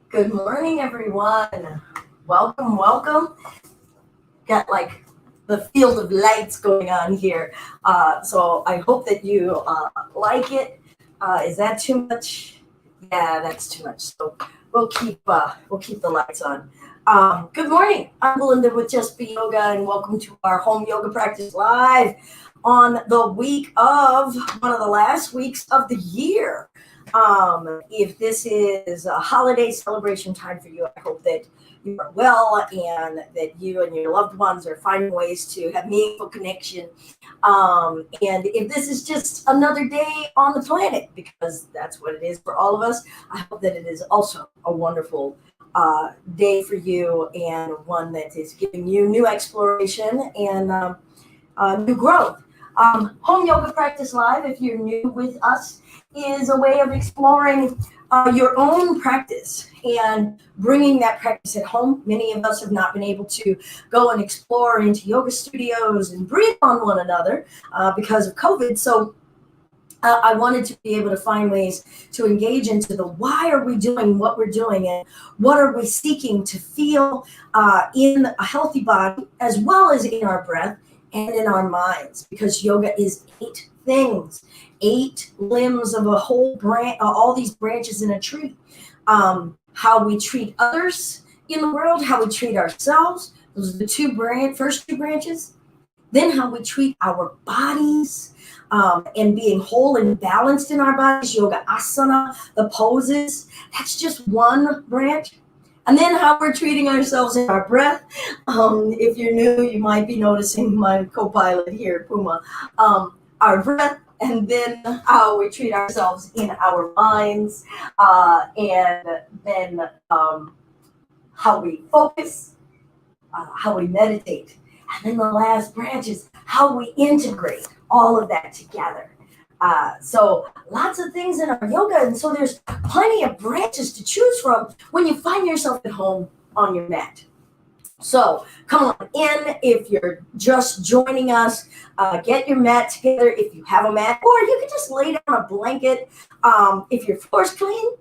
Good morning, everyone. Welcome, welcome. Got like the field of lights going on here. So I hope that you like it. Is that too much? Yeah, that's too much. So we'll keep the lights on. Good morning. I'm Belinda with Just Be Yoga, and welcome to our home yoga practice live on the week of one of the last weeks of the year. If this is a holiday celebration time for you, I hope that you are well and that you and your loved ones are finding ways to have meaningful connection. And if this is just another day on the planet, because that's what it is for all of us, I hope that it is also a wonderful day for you and one that is giving you new exploration and new growth. Home Yoga Practice Live, if you're new with us, is a way of exploring your own practice and bringing that practice at home. Many of us have not been able to go and explore into yoga studios and breathe on one another because of COVID. So I wanted to be able to find ways to engage into the why are we doing what we're doing and what are we seeking to feel in a healthy body as well as in our breath and in our minds, because yoga is 8 things, 8 limbs of a whole branch, all these branches in a tree. How we treat others in the world, how we treat ourselves, those are the first two branches. Then how we treat our bodies, and being whole and balanced in our bodies, yoga asana, the poses, that's just one branch. And then how we're treating ourselves in our breath. If you're new, you might be noticing my co-pilot here, Puma. Our breath, and then how we treat ourselves in our minds, and then how we focus, how we meditate. And then the last branch is how we integrate all of that together. So lots of things in our yoga, and so there's plenty of branches to choose from when you find yourself at home on your mat. So come on in. If you're just joining us, get your mat together if you have a mat, or you can just lay down a blanket. If your floor's clean,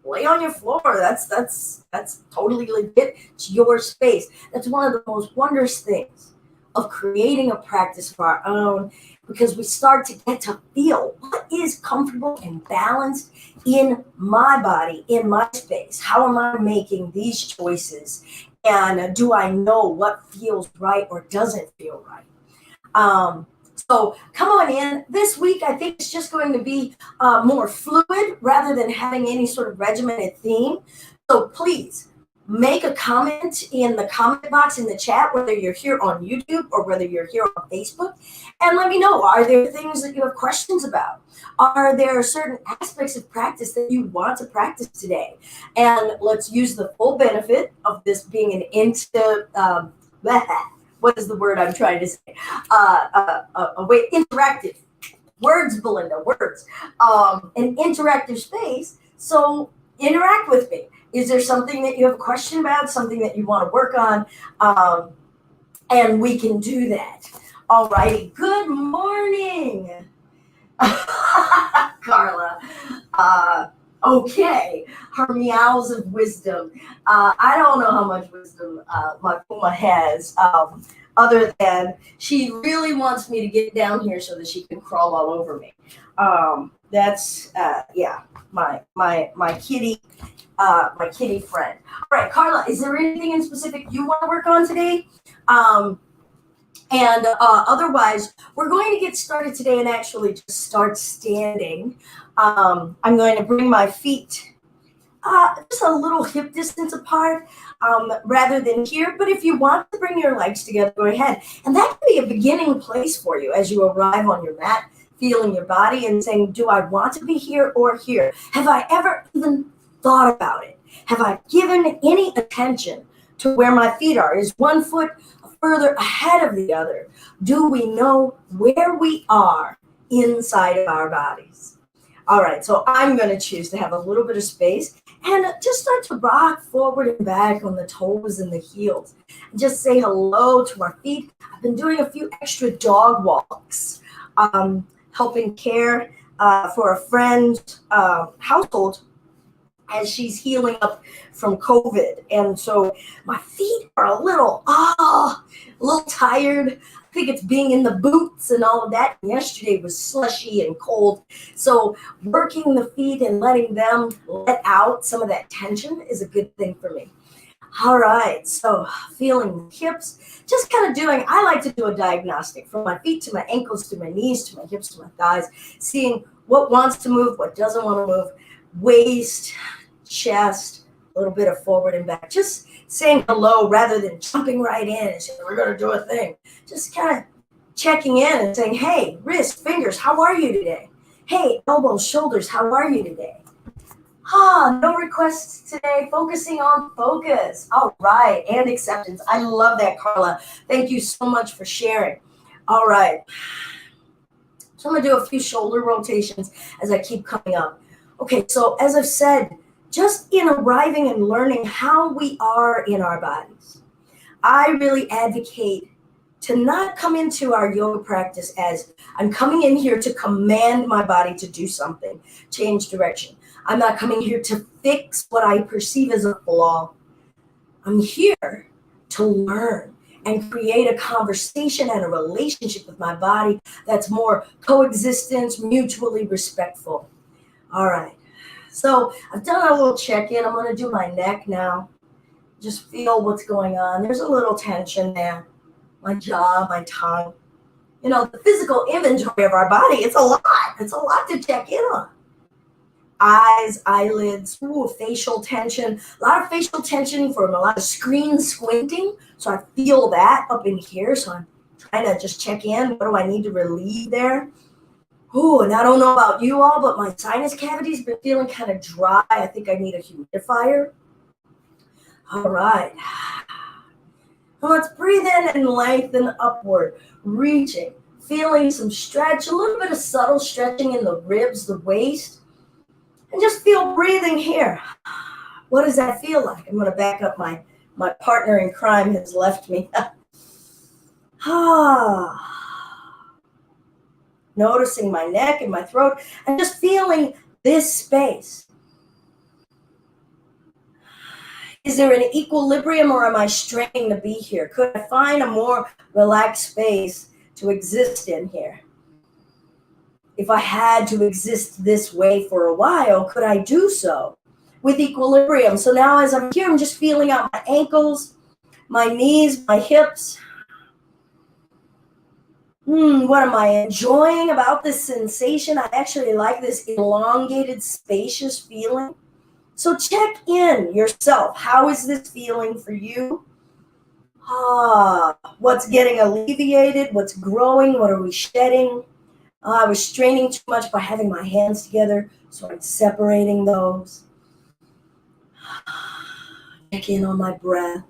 lay on your floor. That's totally legit. It's your space. That's one of the most wondrous things of creating a practice of our own, because we start to get to feel what is comfortable and balanced in my body, in my space. How am I making these choices? And do I know what feels right or doesn't feel right? So come on in. This week, I think it's just going to be more fluid rather than having any sort of regimented theme. So please make a comment in the comment box in the chat, whether you're here on YouTube or whether you're here on Facebook, and let me know, are there things that you have questions about? Are there certain aspects of practice that you want to practice today? And let's use the full benefit of this being an what is the word I'm trying to say? Interactive. Words, Belinda, words. An interactive space. So interact with me. Is there something that you have a question about, something that you want to work on? And we can do that. All righty. Good morning, Carla. Okay. Her meows of wisdom. I don't know how much wisdom my Puma has, other than she really wants me to get down here so that she can crawl all over me. That's my kitty. My kitty friend. All right, Carla, is there anything in specific you want to work on today? And otherwise, we're going to get started today and actually just start standing. I'm going to bring my feet just a little hip distance apart rather than here. But if you want to bring your legs together, go ahead. And that can be a beginning place for you as you arrive on your mat, feeling your body and saying, do I want to be here or here? Have I ever even thought about it? Have I given any attention to where my feet are? Is one foot further ahead of the other? Do we know where we are inside of our bodies? All right, so I'm going to choose to have a little bit of space and just start to rock forward and back on the toes and the heels. Just say hello to our feet. I've been doing a few extra dog walks, helping care for a friend's household as she's healing up from COVID. And so my feet are a little tired. I think it's being in the boots and all of that. Yesterday was slushy and cold. So working the feet and letting them let out some of that tension is a good thing for me. All right, so feeling the hips, just kind of doing, I like to do a diagnostic from my feet to my ankles to my knees to my hips to my thighs, seeing what wants to move, what doesn't want to move, waist, chest, a little bit of forward and back, just saying hello rather than jumping right in and saying, we're going to do a thing. Just kind of checking in and saying, hey, wrist, fingers, how are you today? Hey, elbows, shoulders, how are you today? No requests today. Focusing on focus. All right. And acceptance. I love that, Carla. Thank you so much for sharing. All right. So I'm going to do a few shoulder rotations as I keep coming up. Okay. So as I've said, just in arriving and learning how we are in our bodies, I really advocate to not come into our yoga practice as I'm coming in here to command my body to do something, change direction. I'm not coming here to fix what I perceive as a flaw. I'm here to learn and create a conversation and a relationship with my body that's more coexistence, mutually respectful. All right. So I've done a little check-in. I'm going to do my neck now. Just feel what's going on. There's a little tension there. My jaw, my tongue. You know, the physical inventory of our body, it's a lot. It's a lot to check in on. Eyes, eyelids, facial tension, a lot of facial tension from a lot of screen squinting. So I feel that up in here. So I'm trying to just check in. What do I need to relieve there? And I don't know about you all, but my sinus cavity's been feeling kind of dry. I think I need a humidifier. All right. Now let's breathe in and lengthen upward, reaching, feeling some stretch, a little bit of subtle stretching in the ribs, the waist. And just feel breathing here. What does that feel like? I'm going to back up. My partner in crime has left me. Noticing my neck and my throat and just feeling this space. Is there an equilibrium or am I straining to be here? Could I find a more relaxed space to exist in here? If I had to exist this way for a while, could I do so with equilibrium? So now as I'm here, I'm just feeling out my ankles, my knees, my hips. What am I enjoying about this sensation? I actually like this elongated, spacious feeling. So check in yourself. How is this feeling for you? What's getting alleviated? What's growing? What are we shedding? I was straining too much by having my hands together, so I'm separating those. Check in on my breath.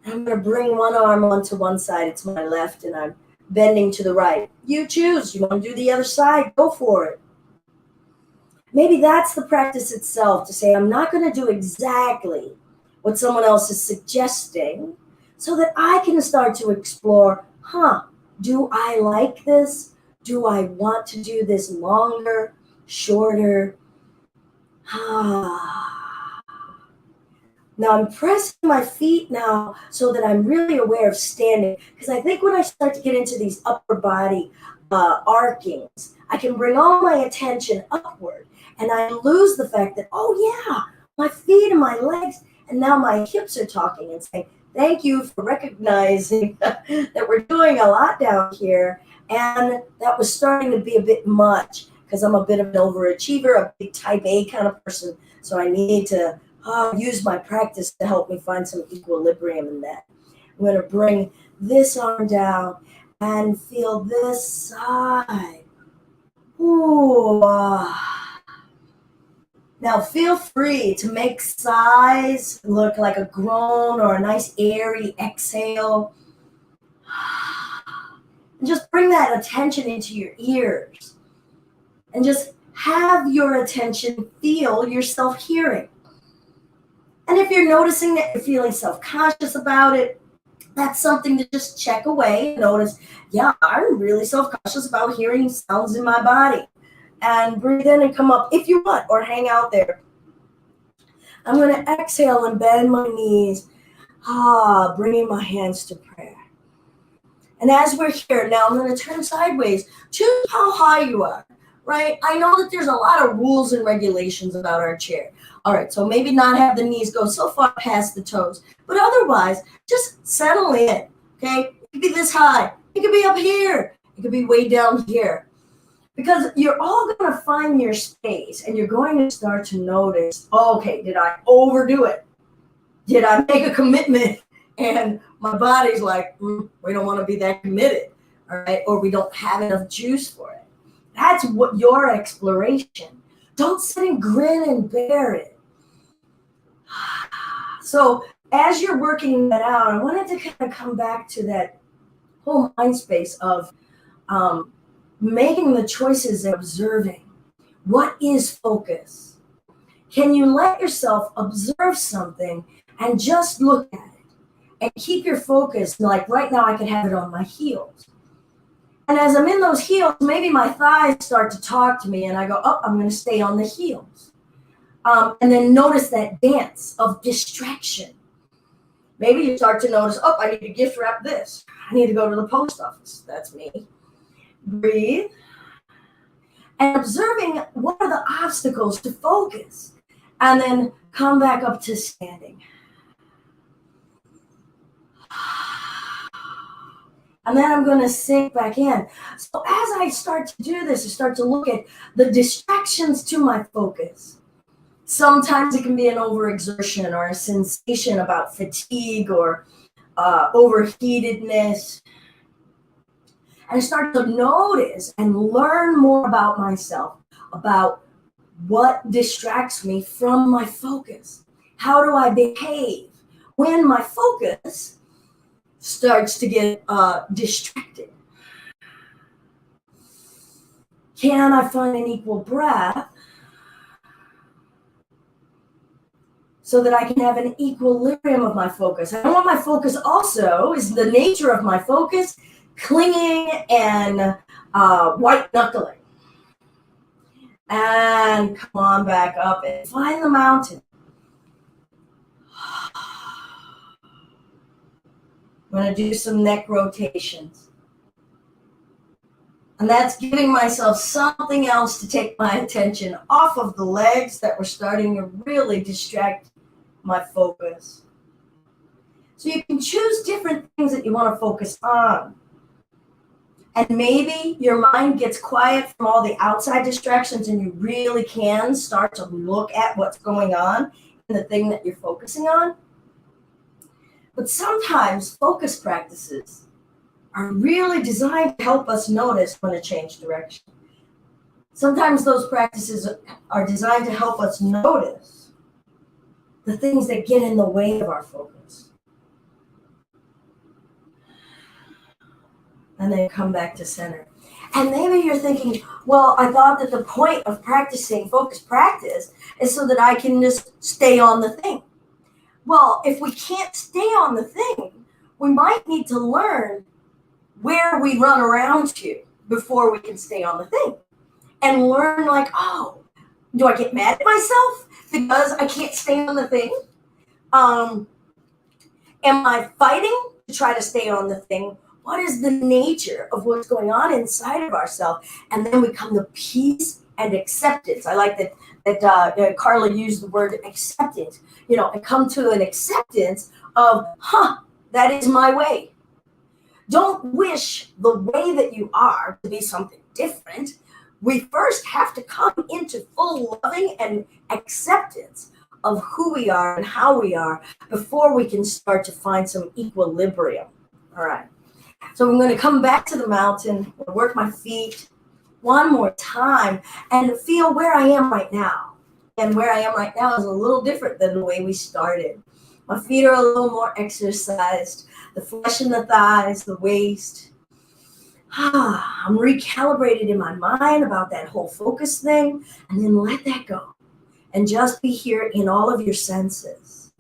I'm going to bring one arm onto one side. It's my left, and I'm bending to the right. You choose. You want to do the other side? Go for it. Maybe that's the practice itself, to say I'm not going to do exactly what someone else is suggesting so that I can start to explore, do I like this? Do I want to do this longer, shorter? Now I'm pressing my feet now so that I'm really aware of standing, because I think when I start to get into these upper body arkings, I can bring all my attention upward and I lose the fact that, my feet and my legs, and now my hips are talking and saying, thank you for recognizing that we're doing a lot down here. And that was starting to be a bit much because I'm a bit of an overachiever, a big type A kind of person. So I need to use my practice to help me find some equilibrium in that. I'm going to bring this arm down and feel this side. Now feel free to make sighs look like a groan or a nice airy exhale. And just bring that attention into your ears. And just have your attention feel yourself hearing. And if you're noticing that you're feeling self-conscious about it, that's something to just check away and notice, I'm really self-conscious about hearing sounds in my body. And breathe in and come up if you want, or hang out there. I'm going to exhale and bend my knees, bringing my hands to prayer. And as we're here, now I'm going to turn sideways. Choose how high you are, right? I know that there's a lot of rules and regulations about our chair. All right, so maybe not have the knees go so far past the toes, but otherwise, just settle in, okay? It could be this high. It could be up here. It could be way down here. Because you're all going to find your space, and you're going to start to notice, okay, did I overdo it? Did I make a commitment? And my body's like, we don't want to be that committed, all right? Or we don't have enough juice for it. That's what your exploration. Don't sit and grin and bear it. So as you're working that out, I wanted to kind of come back to that whole mind space of making the choices and observing. What is focus? Can you let yourself observe something and just look at it and keep your focus? Like right now, I can have it on my heels. And as I'm in those heels, maybe my thighs start to talk to me and I go, oh, I'm going to stay on the heels. And then notice that dance of distraction. Maybe you start to notice, oh, I need to gift wrap this. I need to go to the post office. That's me. Breathe. And observing what are the obstacles to focus. And then come back up to standing. And then I'm going to sink back in. So as I start to do this, I start to look at the distractions to my focus. Sometimes it can be an overexertion or a sensation about fatigue or overheatedness. And I start to notice and learn more about myself, about what distracts me from my focus. How do I behave when my focus starts to get distracted? Can I find an equal breath so that I can have an equilibrium of my focus? I want my focus also is the nature of my focus, clinging and white knuckling. And come on back up and find the mountain. I'm going to do some neck rotations. And that's giving myself something else to take my attention off of the legs that were starting to really distract my focus. So you can choose different things that you want to focus on. And maybe your mind gets quiet from all the outside distractions and you really can start to look at what's going on in the thing that you're focusing on. But sometimes focus practices are really designed to help us notice when to change direction. Sometimes those practices are designed to help us notice the things that get in the way of our focus. And then come back to center. And maybe you're thinking, well, I thought that the point of practicing focus practice is so that I can just stay on the thing. Well, if we can't stay on the thing, we might need to learn where we run around to before we can stay on the thing. And learn like, oh, do I get mad at myself because I can't stay on the thing? Am I fighting to try to stay on the thing? What is the nature of what's going on inside of ourselves? And then we come to peace and acceptance. I like that Carla used the word acceptance. You know, and come to an acceptance of, that is my way. Don't wish the way that you are to be something different. We first have to come into full loving and acceptance of who we are and how we are before we can start to find some equilibrium. All right. So I'm going to come back to the mountain, work my feet one more time and feel where I am right now. And where I am right now is a little different than the way we started. My feet are a little more exercised, the flesh in the thighs, the waist. I'm recalibrated in my mind about that whole focus thing, and then let that go. And just be here in all of your senses.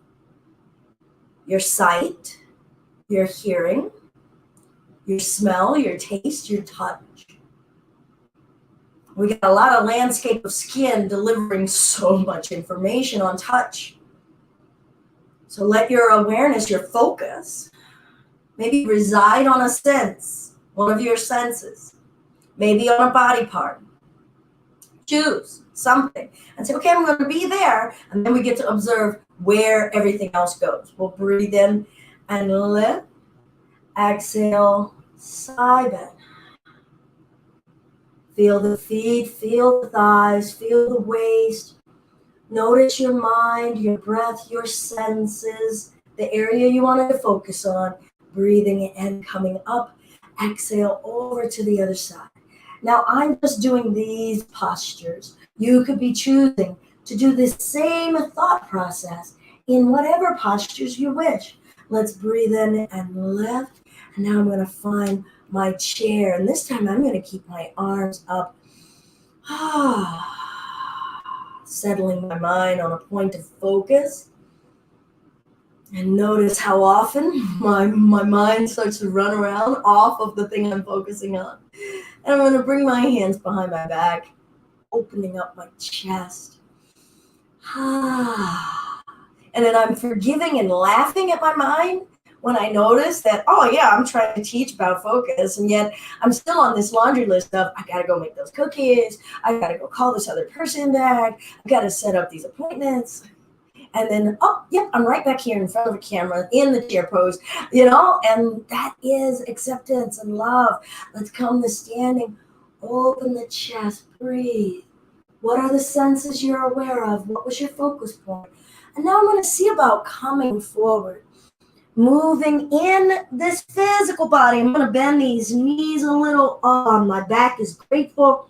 Your sight, your hearing, your smell, your taste, your touch. We got a lot of landscape of skin delivering so much information on touch. So let your awareness, your focus, maybe reside on a sense, one of your senses, maybe on a body part. Choose something and say, okay, I'm going to be there. And then we get to observe where everything else goes. We'll breathe in and lift. Exhale, sigh bend. Feel the feet, feel the thighs, feel the waist. Notice your mind, your breath, your senses, the area you wanted to focus on. Breathing in, coming up. Exhale over to the other side. Now I'm just doing these postures. You could be choosing to do this same thought process in whatever postures you wish. Let's breathe in and lift. And now I'm going to find my chair. And this time I'm going to keep my arms up. Settling my mind on a point of focus. And notice how often my mind starts to run around off of the thing I'm focusing on. And I'm going to bring my hands behind my back, opening up my chest. And then I'm forgiving and laughing at my mind when I notice that, oh yeah, I'm trying to teach about focus, and yet I'm still on this laundry list of, I got to go make those cookies, I got to go call this other person back, I got to set up these appointments. And then, oh, yep, I'm right back here in front of a camera in the chair pose, and that is acceptance and love. Let's come to standing. Open the chest, breathe. What are the senses you're aware of? What was your focus point? And now I'm going to see about coming forward, moving in this physical body. I'm going to bend these knees a little. My back is grateful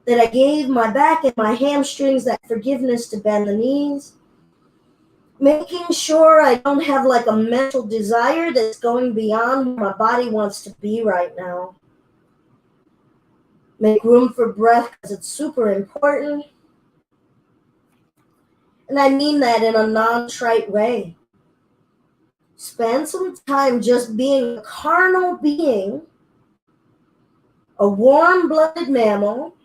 that I gave my back and my hamstrings that forgiveness to bend the knees. Making sure I don't have like a mental desire that's going beyond where my body wants to be right now. Make room for breath because it's super important. And I mean that in a non-trite way. Spend some time just being a carnal being, a warm-blooded mammal,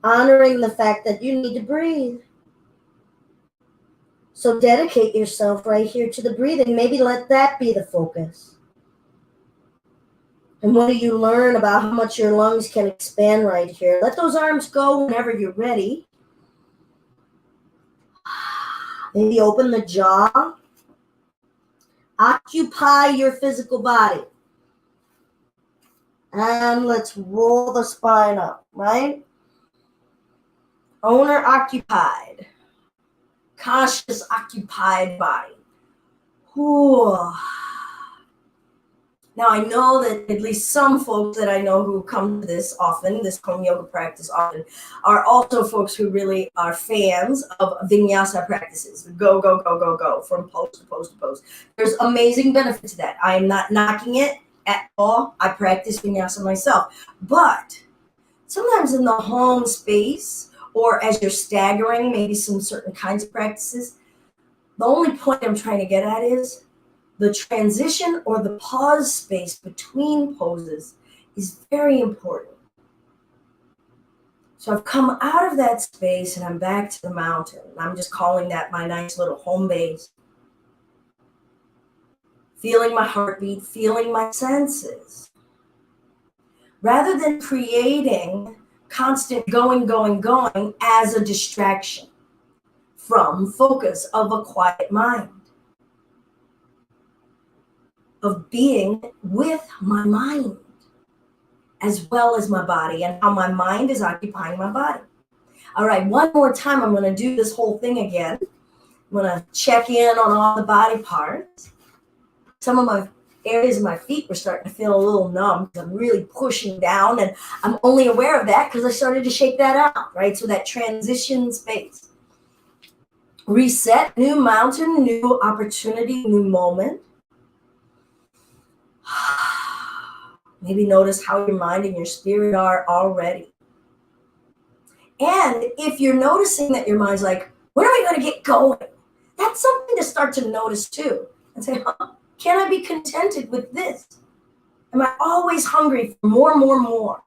honoring the fact that you need to breathe. So dedicate yourself right here to the breathing. Maybe let that be the focus. And what do you learn about how much your lungs can expand right here? Let those arms go whenever you're ready. Maybe open the jaw. Occupy your physical body. And let's roll the spine up, right? Owner occupied. Conscious occupied body. Whew. Now I know that at least some folks that I know who come to this often, this Home Yoga practice often, are also folks who really are fans of vinyasa practices. Go, go, go, go, go, from pose to pose to pose. There's amazing benefit to that. I am not knocking it at all. I practice vinyasa myself. But sometimes in the home space, or as you're staggering maybe some certain kinds of practices, the only point I'm trying to get at is the transition or the pause space between poses is very important. So I've come out of that space and I'm back to the mountain. I'm just calling that my nice little home base. Feeling my heartbeat, feeling my senses. Rather than creating constant going, going, going as a distraction from focus of a quiet mind. Of being with my mind as well as my body and how my mind is occupying my body. All right, one more time, I'm going to do this whole thing again. I'm going to check in on all the body parts. Some of my areas of my feet were starting to feel a little numb because I'm really pushing down, and I'm only aware of that because I started to shake that out, right? So that transition space. Reset, new mountain, new opportunity, new moment. Maybe notice how your mind and your spirit are already. And if you're noticing that your mind's like, when are we going to get going? That's something to start to notice too. And say, can I be contented with this? Am I always hungry for more, more, more?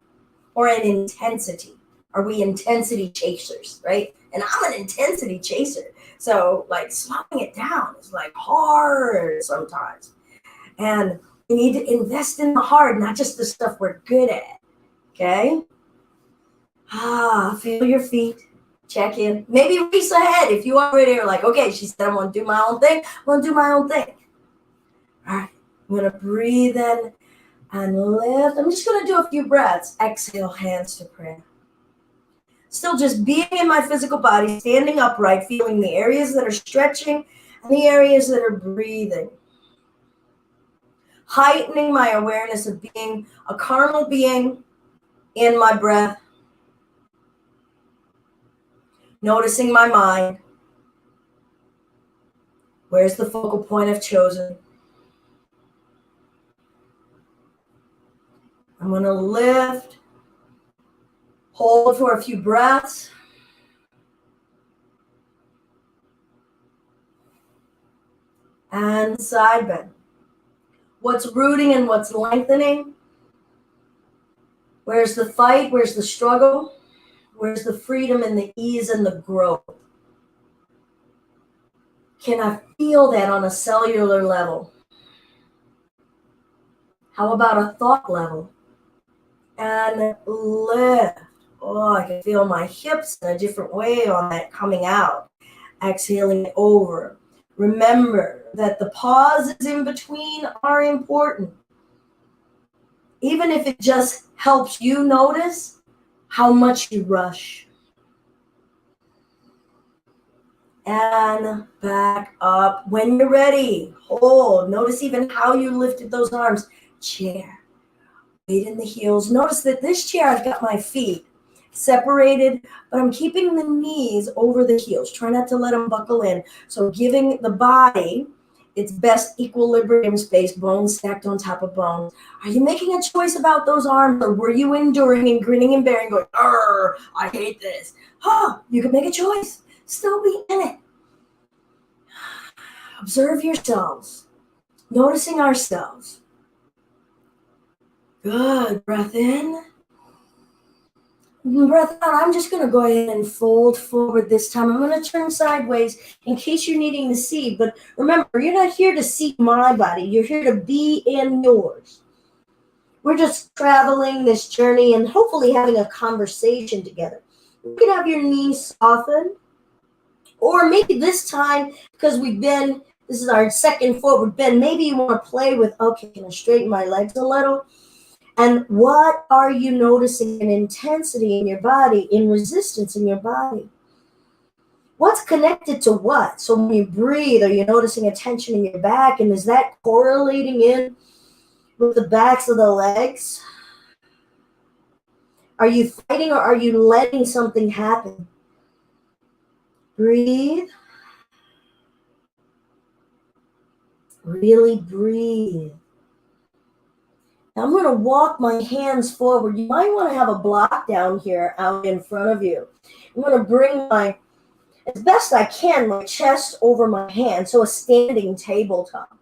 Or an intensity? Are we intensity chasers, right? And I'm an intensity chaser. So like slowing it down is like hard sometimes. And we need to invest in the hard, not just the stuff we're good at. Okay? Feel your feet. Check in. Maybe race ahead if you already are like, okay, she said I'm going to do my own thing. I'm going to do my own thing. All right. I'm going to breathe in and lift. I'm just going to do a few breaths. Exhale, hands to prayer. Still just being in my physical body, standing upright, feeling the areas that are stretching and the areas that are breathing. Heightening my awareness of being a carnal being in my breath. Noticing my mind. Where's the focal point I've chosen? I'm going to lift. Hold for a few breaths. And side bend. What's rooting and what's lengthening? Where's the fight? Where's the struggle? Where's the freedom and the ease and the growth? Can I feel that on a cellular level? How about a thought level? And lift. Oh, I can feel my hips in a different way on that coming out. Exhaling over. Remember that the pauses in between are important. Even if it just helps you notice how much you rush. And back up. When you're ready, hold. Notice even how you lifted those arms. Chair. Weight in the heels. Notice that this chair, I've got my feet separated, but I'm keeping the knees over the heels. Try not to let them buckle in. So giving the body its best equilibrium space, bones stacked on top of bones. Are you making a choice about those arms, or were you enduring and grinning and bearing, going, I hate this? You can make a choice. Still be in it. Observe yourselves. Noticing ourselves. Good. Breath in. Breath out. I'm just going to go ahead and fold forward this time. I'm going to turn sideways in case you're needing to see. But remember, you're not here to see my body. You're here to be in yours. We're just traveling this journey and hopefully having a conversation together. You can have your knees softened. Or maybe this time, because this is our second forward bend, maybe you want to play with, okay, can I straighten my legs a little? And what are you noticing in intensity in your body, in resistance in your body? What's connected to what? So when you breathe, are you noticing a tension in your back? And is that correlating in with the backs of the legs? Are you fighting or are you letting something happen? Breathe. Really breathe. Now I'm going to walk my hands forward. You might want to have a block down here out in front of you. I'm going to bring as best I can, my chest over my hand, so a standing tabletop.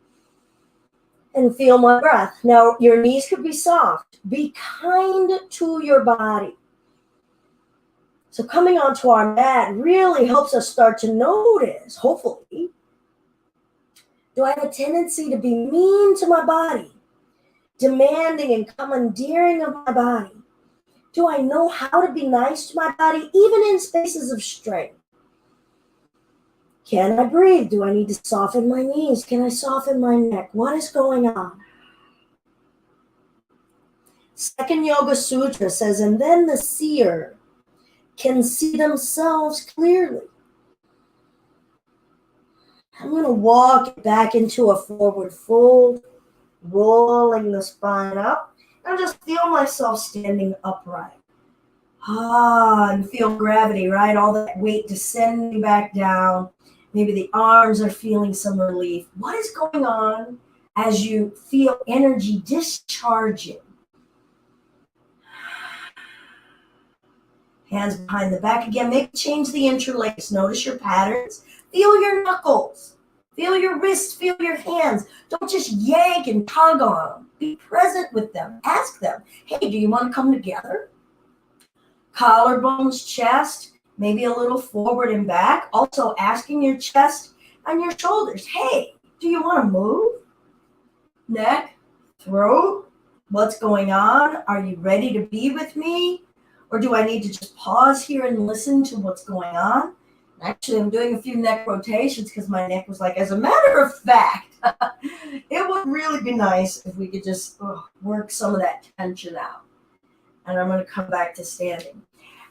And feel my breath. Now, your knees could be soft. Be kind to your body. So coming onto our mat really helps us start to notice, hopefully, do I have a tendency to be mean to my body? Demanding and commandeering of my body? Do I know how to be nice to my body, even in spaces of strength? Can I breathe? Do I need to soften my knees? Can I soften my neck? What is going on? Second Yoga Sutra says, and then the seer can see themselves clearly. I'm going to walk back into a forward fold, rolling the spine up, and just feel myself standing upright. And feel gravity, right? All that weight descending back down. Maybe the arms are feeling some relief. What is going on as you feel energy discharging? Hands behind the back again. Maybe change the interlace. Notice your patterns. Feel your knuckles. Feel your wrists, feel your hands. Don't just yank and tug on them. Be present with them. Ask them, hey, do you want to come together? Collarbones, chest, maybe a little forward and back. Also asking your chest and your shoulders, hey, do you want to move? Neck, throat, what's going on? Are you ready to be with me? Or do I need to just pause here and listen to what's going on? Actually, I'm doing a few neck rotations because my neck was like, as a matter of fact, it would really be nice if we could just work some of that tension out. And I'm going to come back to standing.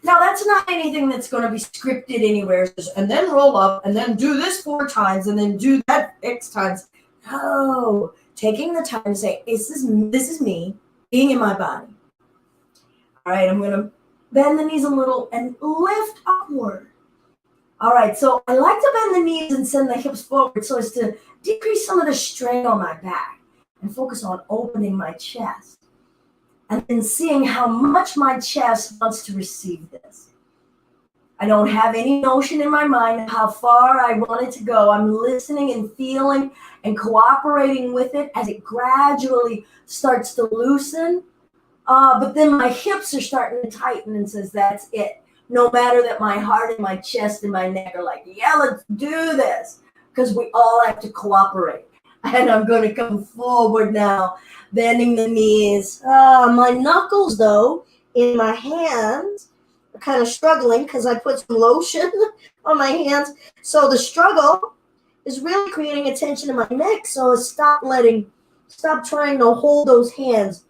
Now, that's not anything that's going to be scripted anywhere. And then roll up, and then do this 4 times, and then do that X times. No, taking the time to say, this is me being in my body. All right, I'm going to bend the knees a little and lift upward. All right, so I like to bend the knees and send the hips forward so as to decrease some of the strain on my back and focus on opening my chest and then seeing how much my chest wants to receive this. I don't have any notion in my mind of how far I want it to go. I'm listening and feeling and cooperating with it as it gradually starts to loosen. But then my hips are starting to tighten and says, that's it. No matter that my heart and my chest and my neck are like, yeah, let's do this. Because we all have to cooperate. And I'm going to come forward now, bending the knees. My knuckles, though, in my hands are kind of struggling because I put some lotion on my hands. So the struggle is really creating a tension in my neck. So stop trying to hold those hands.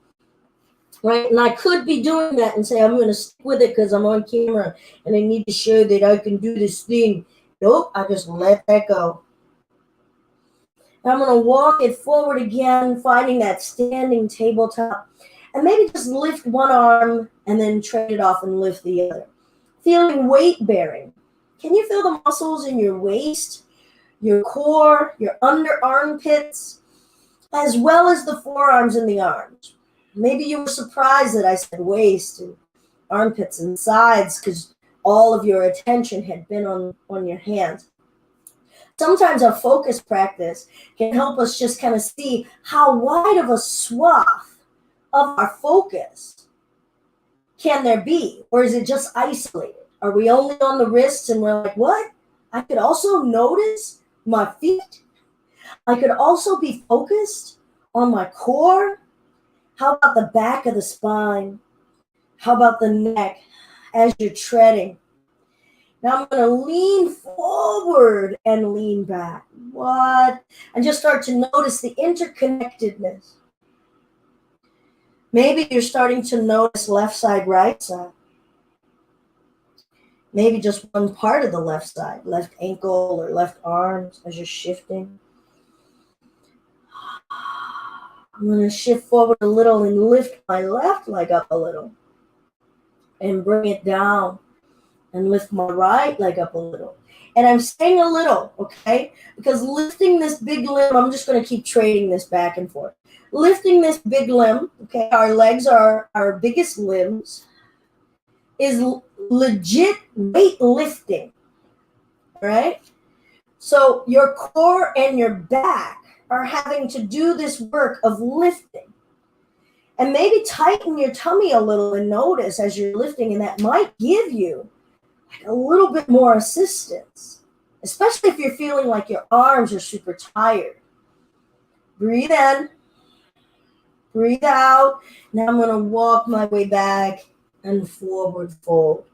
Right, and I could be doing that and say, I'm going to stick with it because I'm on camera and I need to show that I can do this thing. Nope, I just let that go. And I'm going to walk it forward again, finding that standing tabletop. And maybe just lift one arm and then trade it off and lift the other. Feeling weight bearing. Can you feel the muscles in your waist, your core, your under armpits, as well as the forearms and the arms? Maybe you were surprised that I said waist and armpits and sides because all of your attention had been on your hands. Sometimes a focus practice can help us just kind of see how wide of a swath of our focus can there be? Or is it just isolated? Are we only on the wrists and we're like, what? I could also notice my feet. I could also be focused on my core. How about the back of the spine? How about the neck as you're treading? Now I'm going to lean forward and lean back. What? And just start to notice the interconnectedness. Maybe you're starting to notice left side, right side. Maybe just one part of the left side, left ankle or left arm as you're shifting. I'm going to shift forward a little and lift my left leg up a little and bring it down and lift my right leg up a little. And I'm saying a little, okay? Because lifting this big limb, I'm just going to keep trading this back and forth. Lifting this big limb, okay, our legs are our biggest limbs, is legit weight lifting, right? So your core and your back are having to do this work of lifting. And maybe tighten your tummy a little and notice as you're lifting, and that might give you a little bit more assistance, especially if you're feeling like your arms are super tired. Breathe in, breathe out. Now I'm going to walk my way back and forward fold.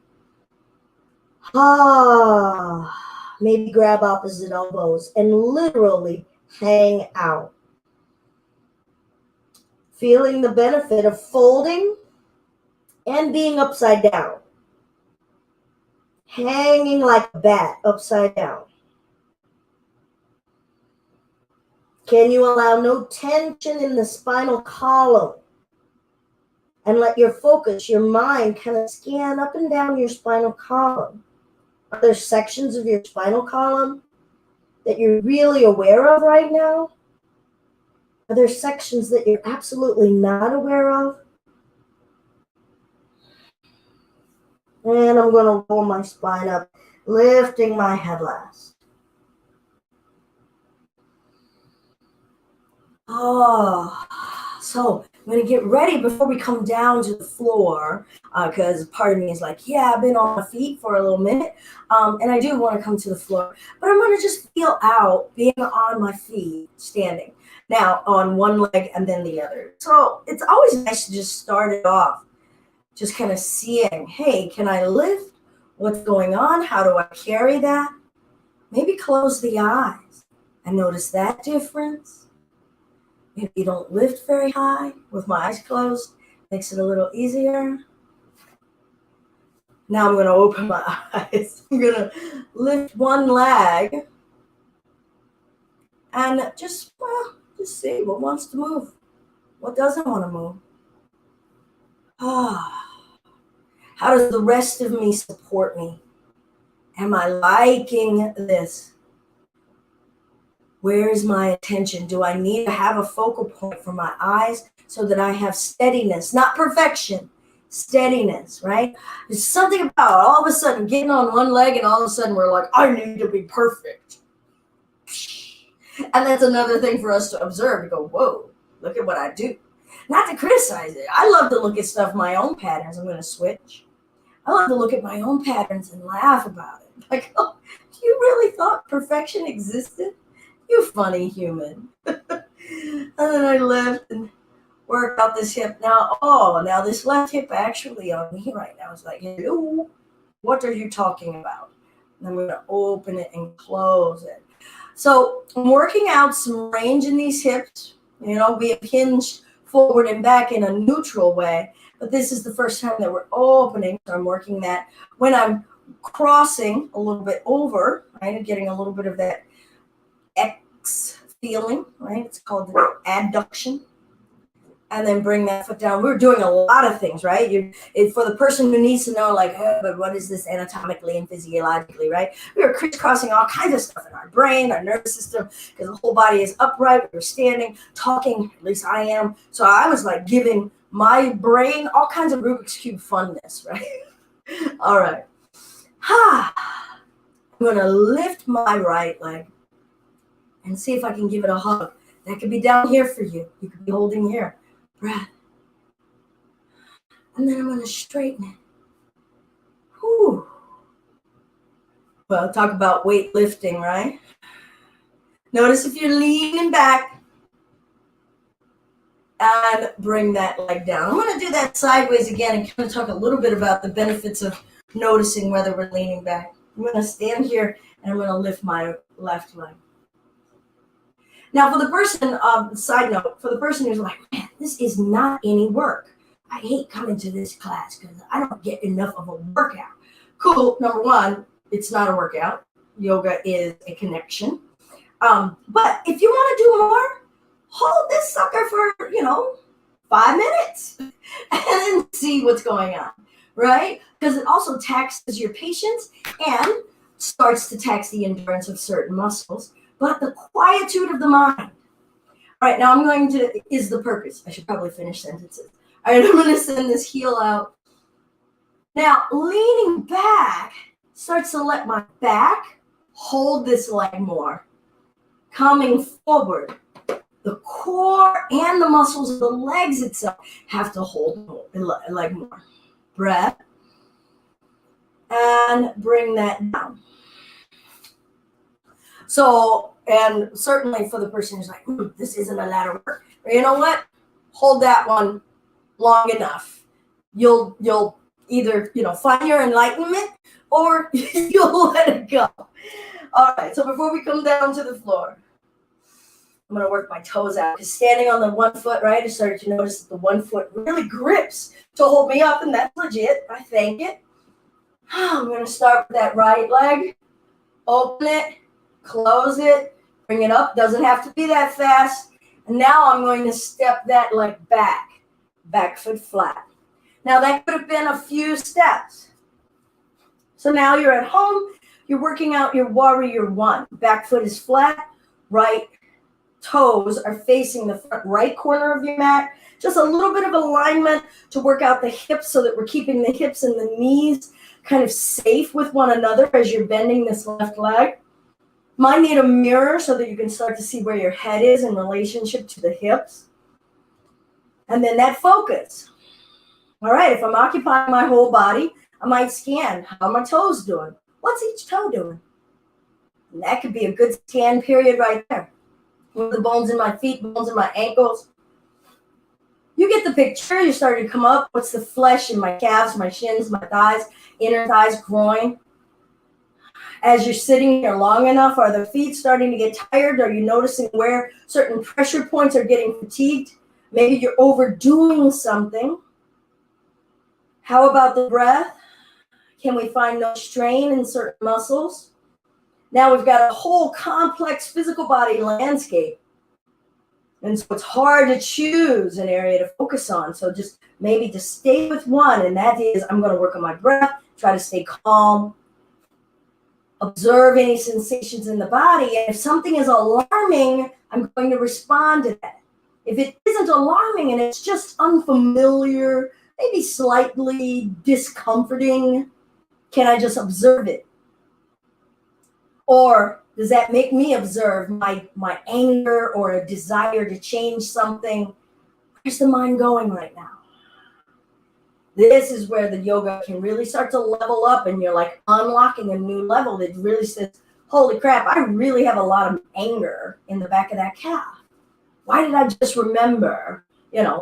Maybe grab opposite elbows and literally hang out. Feeling the benefit of folding and being upside down. Hanging like a bat upside down. Can you allow no tension in the spinal column? And let your focus, your mind, kind of scan up and down your spinal column. Are there sections of your spinal column that you're really aware of right now? Are there sections that you're absolutely not aware of? And I'm going to roll my spine up, lifting my head last. Oh, so I'm going to get ready before we come down to the floor, because part of me is like, yeah, I've been on my feet for a little minute, and I do want to come to the floor, but I'm going to just feel out being on my feet, standing. Now, on one leg and then the other. So it's always nice to just start it off, just kind of seeing, hey, can I lift? What's going on? How do I carry that? Maybe close the eyes and notice that difference. Maybe you don't lift very high with my eyes closed. Makes it a little easier. Now I'm going to open my eyes. I'm going to lift one leg and just see what wants to move, what doesn't want to move. How does the rest of me support me? Am I liking this? Where's my attention? Do I need to have a focal point for my eyes so that I have steadiness, not perfection, steadiness, right? There's something about all of a sudden getting on one leg and all of a sudden we're like, I need to be perfect. And that's another thing for us to observe and go, whoa, look at what I do. Not to criticize it. I love to look at stuff, my own patterns. I'm going to switch. I love to look at my own patterns and laugh about it. Like, oh, you really thought perfection existed? You funny human. And then I lift and work out this hip. Now this left hip actually on me right now is like, hello, what are you talking about? And I'm going to open it and close it. So I'm working out some range in these hips. We have hinged forward and back in a neutral way, but this is the first time that we're opening. So I'm working that. When I'm crossing a little bit over, right, and getting a little bit of that X feeling, right? It's called the adduction. And then bring that foot down. We're doing a lot of things, right? For the person who needs to know, like, oh, but what is this anatomically and physiologically, right? We were crisscrossing all kinds of stuff in our brain, our nervous system, because the whole body is upright. We're standing, talking, at least I am. So I was like giving my brain all kinds of Rubik's Cube funness, right? All right. I'm going to lift my right leg and see if I can give it a hug. That could be down here for you. You could be holding here. Breath. And then I'm going to straighten it. Whew. Well, talk about weightlifting, right? Notice if you're leaning back and bring that leg down. I'm going to do that sideways again and kind of talk a little bit about the benefits of noticing whether we're leaning back. I'm going to stand here and I'm going to lift my left leg. Now, for the person, side note, for the person who's like, man, this is not any work. I hate coming to this class because I don't get enough of a workout. Cool. Number one, it's not a workout. Yoga is a connection. But if you want to do more, hold this sucker for, 5 minutes and then see what's going on, right? Because it also taxes your patience and starts to tax the endurance of certain muscles. But the quietude of the mind. All right, now is the purpose. I should probably finish sentences. All right, I'm going to send this heel out. Now, leaning back starts to let my back hold this leg more. Coming forward, the core and the muscles of the legs itself have to hold the leg more. Breath. And bring that down. So, and certainly for the person who's like, this isn't a lot of work. Or you know what? Hold that one long enough. You'll either, find your enlightenment or you'll let it go. All right. So before we come down to the floor, I'm going to work my toes out. Because standing on the one foot, right, I started to notice that the one foot really grips to hold me up, and that's legit. I thank it. I'm going to start with that right leg. Open it. Close it, bring it up. Doesn't have to be that fast. And now I'm going to step that leg back foot flat. Now that could have been a few steps. So now you're at home, you're working out your warrior one. Back foot is flat, right toes are facing the front right corner of your mat. Just a little bit of alignment to work out the hips so that we're keeping the hips and the knees kind of safe with one another as you're bending this left leg. Might need a mirror so that you can start to see where your head is in relationship to the hips. And then that focus. All right, if I'm occupying my whole body, I might scan. How are my toes doing? What's each toe doing? And that could be a good scan period right there. With the bones in my feet, bones in my ankles. You get the picture. You're starting to come up. What's the flesh in my calves, my shins, my thighs, inner thighs, groin? As you're sitting here long enough, are the feet starting to get tired? Are you noticing where certain pressure points are getting fatigued? Maybe you're overdoing something. How about the breath? Can we find no strain in certain muscles? Now we've got a whole complex physical body landscape. And so it's hard to choose an area to focus on. So just maybe to stay with one, and that is I'm going to work on my breath, try to stay calm, observe any sensations in the body. And if something is alarming, I'm going to respond to that. If it isn't alarming and it's just unfamiliar, maybe slightly discomforting, can I just observe it? Or does that make me observe my anger or a desire to change something? Where's the mind going right now? This is where the yoga can really start to level up, and you're like unlocking a new level that really says, holy crap, I really have a lot of anger in the back of that calf. Why did I just remember,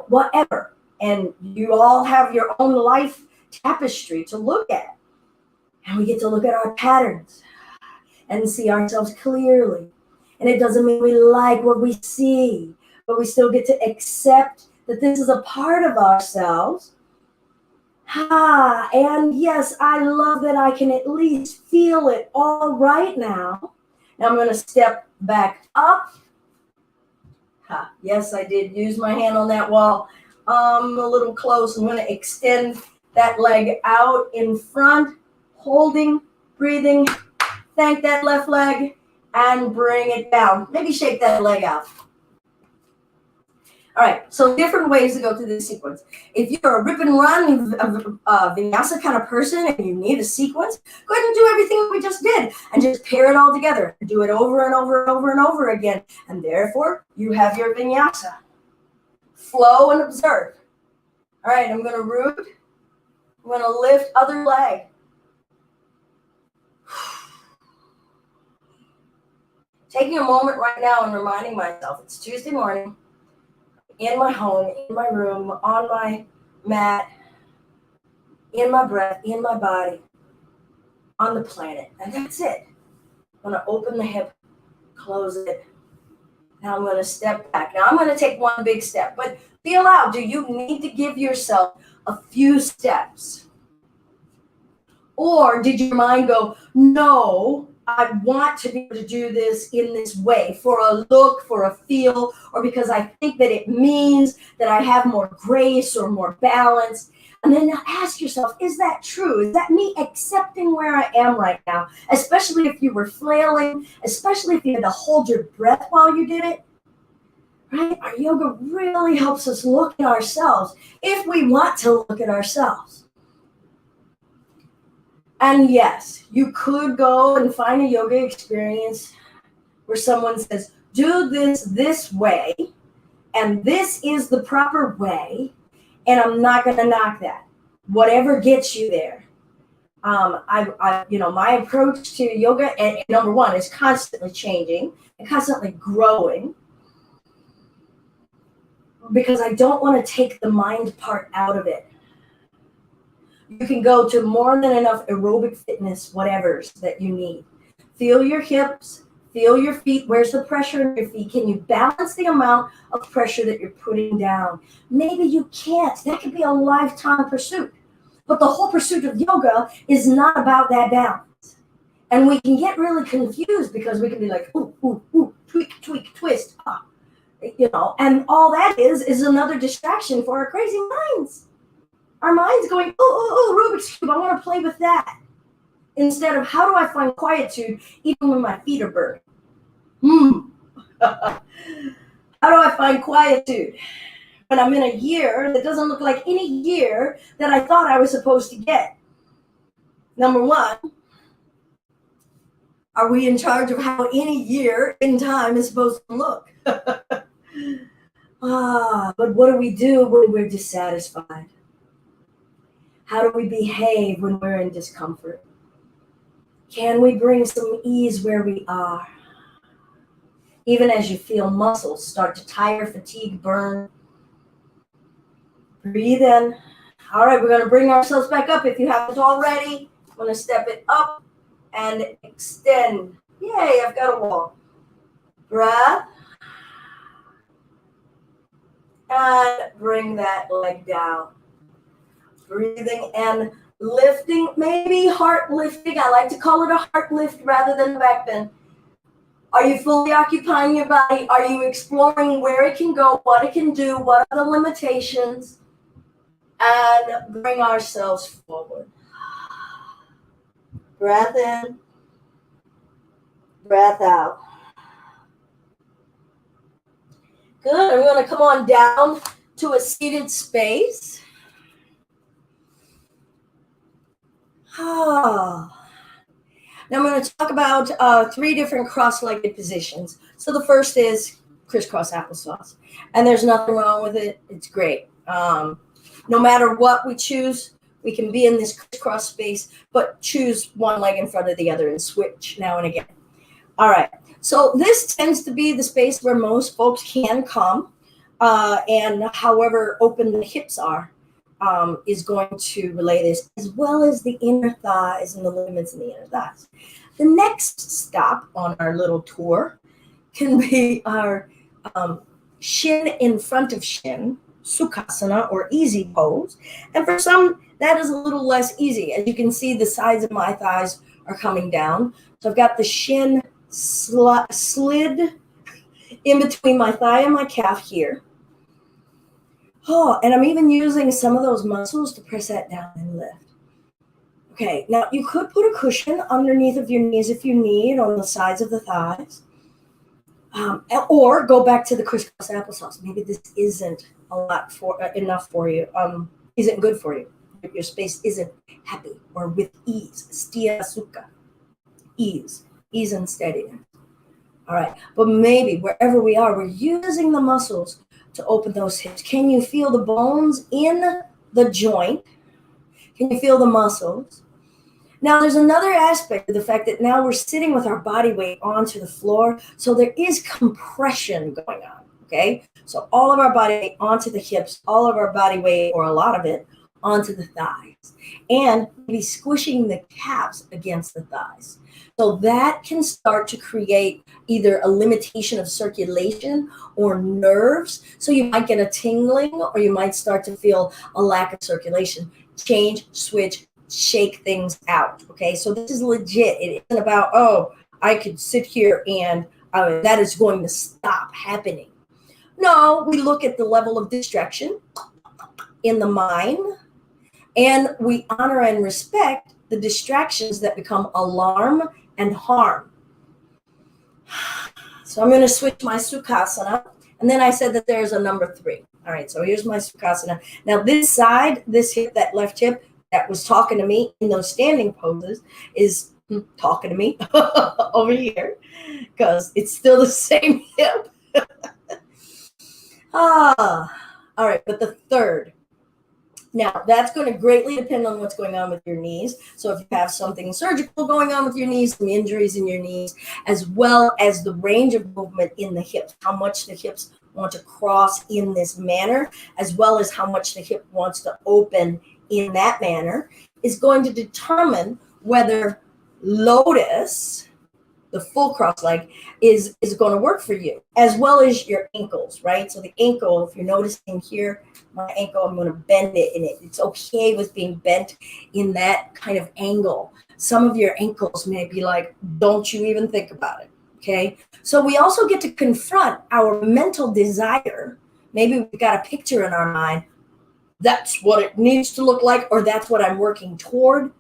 whatever? And you all have your own life tapestry to look at. And we get to look at our patterns and see ourselves clearly. And it doesn't mean we like what we see, but we still get to accept that this is a part of ourselves. And yes, I love that I can at least feel it all right now. Now I'm going to step back up. Yes, I did use my hand on that wall. A little close. I'm going to extend that leg out in front, holding, breathing. Thank that left leg and bring it down. Maybe shake that leg out. All right, so different ways to go through this sequence. If you're a rip and run vinyasa kind of person and you need a sequence, go ahead and do everything we just did and just pair it all together. Do it over and over and over and over again. And therefore, you have your vinyasa. Flow and observe. All right, I'm going to root. I'm going to lift other leg. Taking a moment right now and reminding myself it's Tuesday morning. In my home, in my room, on my mat, in my breath, in my body, on the planet. And that's it. I'm going to open the hip, close it. Now I'm going to step back. Now I'm going to take one big step. But feel out. Do you need to give yourself a few steps? Or did your mind go, no, I want to be able to do this in this way for a look, for a feel, or because I think that it means that I have more grace or more balance. And then ask yourself, is that true? Is that me accepting where I am right now? Especially if you were flailing, especially if you had to hold your breath while you did it. Right? Our yoga really helps us look at ourselves if we want to look at ourselves. And yes, you could go and find a yoga experience where someone says, do this way, and this is the proper way, and I'm not going to knock that. Whatever gets you there. My approach to yoga, and number one, is constantly changing and constantly growing, because I don't want to take the mind part out of it. You can go to more than enough aerobic fitness, whatever's that you need. Feel your hips, feel your feet. Where's the pressure in your feet? Can you balance the amount of pressure that you're putting down? Maybe you can't. That could be a lifetime pursuit. But the whole pursuit of yoga is not about that balance. And we can get really confused because we can be like, ooh, ooh, ooh, tweak, tweak, twist. And all that is another distraction for our crazy minds. Our mind's going, Rubik's Cube, I want to play with that. Instead of, how do I find quietude even when my feet are burning? How do I find quietude when I'm in a year that doesn't look like any year that I thought I was supposed to get? Number one, Are we in charge of how any year in time is supposed to look? But what do we do when we're dissatisfied? How do we behave when we're in discomfort? Can we bring some ease where we are? Even as you feel muscles start to tire, fatigue, burn, breathe in. All right, we're going to bring ourselves back up. If you haven't already, I'm going to step it up and extend. Yay, I've got a wall. Breath. And bring that leg down. Breathing and lifting, maybe heart lifting. I like to call it a heart lift rather than a back bend. Are you fully occupying your body? Are you exploring where it can go, what it can do, what are the limitations? And bring ourselves forward. Breath in, breath out. Good. I'm going to come on down to a seated space. Now I'm going to talk about 3 different cross-legged positions. So the first is crisscross applesauce. And there's nothing wrong with it. It's great. No matter what we choose, we can be in this crisscross space, but choose one leg in front of the other and switch now and again. All right. So this tends to be the space where most folks can come, and however open the hips are, is going to relay this, as well as the inner thighs and the ligaments in the inner thighs. The next stop on our little tour can be our shin in front of shin, Sukhasana or easy pose. And for some, that is a little less easy. As you can see, the sides of my thighs are coming down. So I've got the shin slid in between my thigh and my calf here. And I'm even using some of those muscles to press that down and lift. Okay, now you could put a cushion underneath of your knees if you need, on the sides of the thighs. Or go back to the crisscross applesauce. Maybe this isn't enough for you, isn't good for you. Your space isn't happy or with ease. Sthira sukha, ease and steadiness. All right, but maybe wherever we are, we're using the muscles to open those hips. Can you feel the bones in the joint? Can you feel the muscles? Now, there's another aspect of the fact that now we're sitting with our body weight onto the floor, so there is compression going on, okay? So all of our body weight onto the hips, all of our body weight, or a lot of it, onto the thighs, and maybe squishing the calves against the thighs. So that can start to create either a limitation of circulation or nerves. So you might get a tingling, or you might start to feel a lack of circulation. Change, switch, shake things out. Okay, so this is legit. It isn't about, oh, I could sit here and that is going to stop happening. No, we look at the level of distraction in the mind, and we honor and respect the distractions that become alarm and harm. So I'm going to switch my Sukhasana, and then I said that there's a number 3. All right, so here's my Sukhasana. Now this side, this hip, that left hip that was talking to me in those standing poses is talking to me over here, because it's still the same hip. All right, but the third. Now, that's going to greatly depend on what's going on with your knees. So if you have something surgical going on with your knees, some injuries in your knees, as well as the range of movement in the hips, how much the hips want to cross in this manner, as well as how much the hip wants to open in that manner, is going to determine whether lotus, the full cross leg, is going to work for you, as well as your ankles, right? So the ankle, if you're noticing here, my ankle, I'm going to bend it, and it's okay with being bent in that kind of angle. Some of your ankles may be like, don't you even think about it, okay? So we also get to confront our mental desire. Maybe we've got a picture in our mind. That's what it needs to look like, or that's what I'm working toward.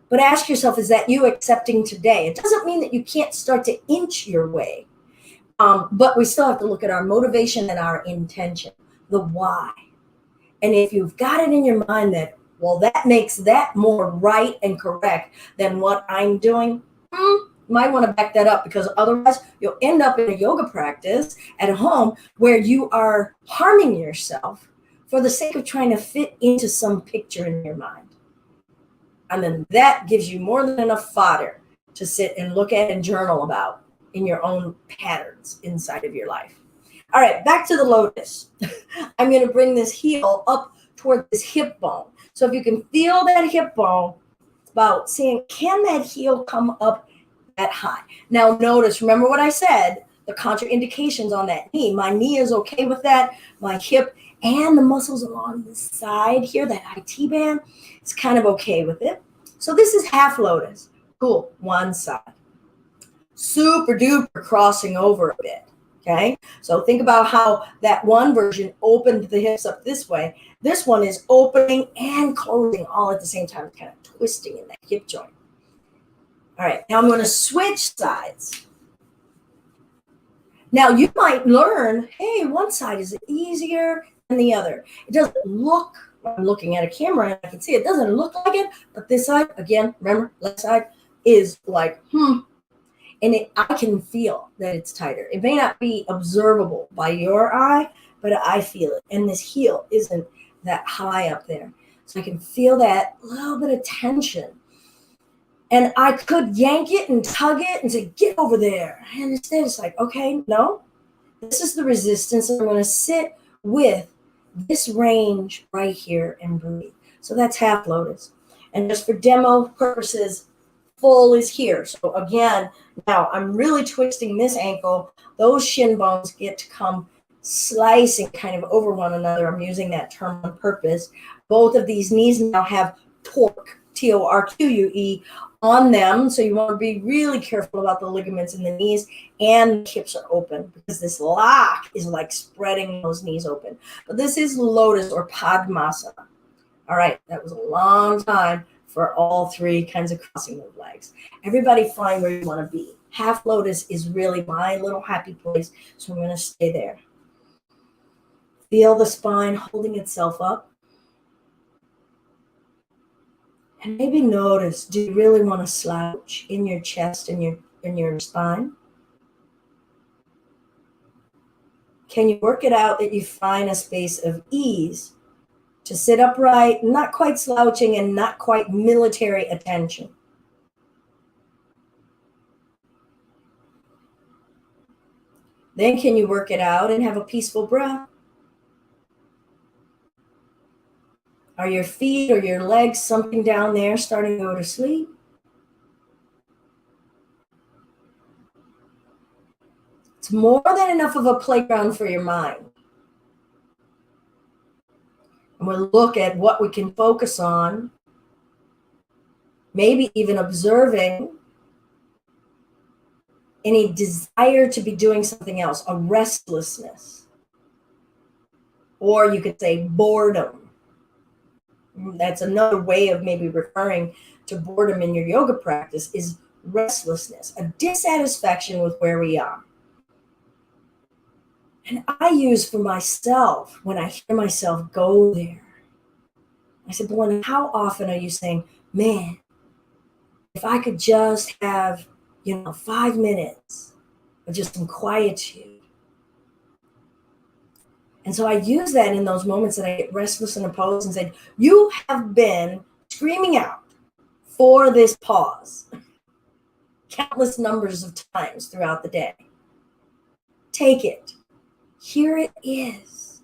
But ask yourself, is that you accepting today? It doesn't mean that you can't start to inch your way, but we still have to look at our motivation and our intention, the why. And if you've got it in your mind that, well, that makes that more right and correct than what I'm doing, You might want to back that up, because otherwise you'll end up in a yoga practice at home where you are harming yourself for the sake of trying to fit into some picture in your mind. And then that gives you more than enough fodder to sit and look at and journal about in your own patterns inside of your life. All right, back to the lotus. I'm going to bring this heel up toward this hip bone. So if you can feel that hip bone, it's about seeing, can that heel come up that high? Now notice, remember what I said, the contraindications on that knee. My knee is okay with that. My hip and the muscles along the side here, that IT band, it's kind of okay with it. So this is half lotus. Cool, one side. Super duper crossing over a bit. Okay, so think about how that one version opened the hips up this way. This one is opening and closing all at the same time, kind of twisting in that hip joint. All right, now I'm going to switch sides. Now you might learn, hey, one side is easier than the other. It doesn't look, I'm looking at a camera and I can see it doesn't look like it, but this side, again, remember, left side is like, and I can feel that it's tighter. It may not be observable by your eye, but I feel it. And this heel isn't that high up there. So I can feel that little bit of tension. And I could yank it and tug it and say, get over there. And instead it's like, okay, no, this is the resistance. And I'm going to sit with this range right here and breathe. So that's half lotus. And just for demo purposes, full is here. So again, now I'm really twisting this ankle. Those shin bones get to come slicing kind of over one another. I'm using that term on purpose. Both of these knees now have torque, T-O-R-Q-U-E, on them. So you want to be really careful about the ligaments in the knees, and the hips are open because this lock is like spreading those knees open. But this is lotus or Padmasana. All right, that was a long time for all three kinds of crossing of legs. Everybody find where you want to be. Half lotus is really my little happy place, so I'm going to stay there. Feel the spine holding itself up. And maybe notice, do you really want to slouch in your chest and your spine? Can you work it out that you find a space of ease to sit upright, not quite slouching and not quite military attention? Then can you work it out and have a peaceful breath? Are your feet or your legs, something down there, starting to go to sleep? It's more than enough of a playground for your mind. And we'll look at what we can focus on, maybe even observing any desire to be doing something else, a restlessness. Or you could say boredom. That's another way of maybe referring to boredom in your yoga practice, is restlessness, a dissatisfaction with where we are. And I use for myself, when I hear myself go there, I said, Belinda, how often are you saying, man, if I could just have, 5 minutes of just some quietude. And so I use that in those moments that I get restless and opposed and say, you have been screaming out for this pause countless numbers of times throughout the day. Take it. Here it is.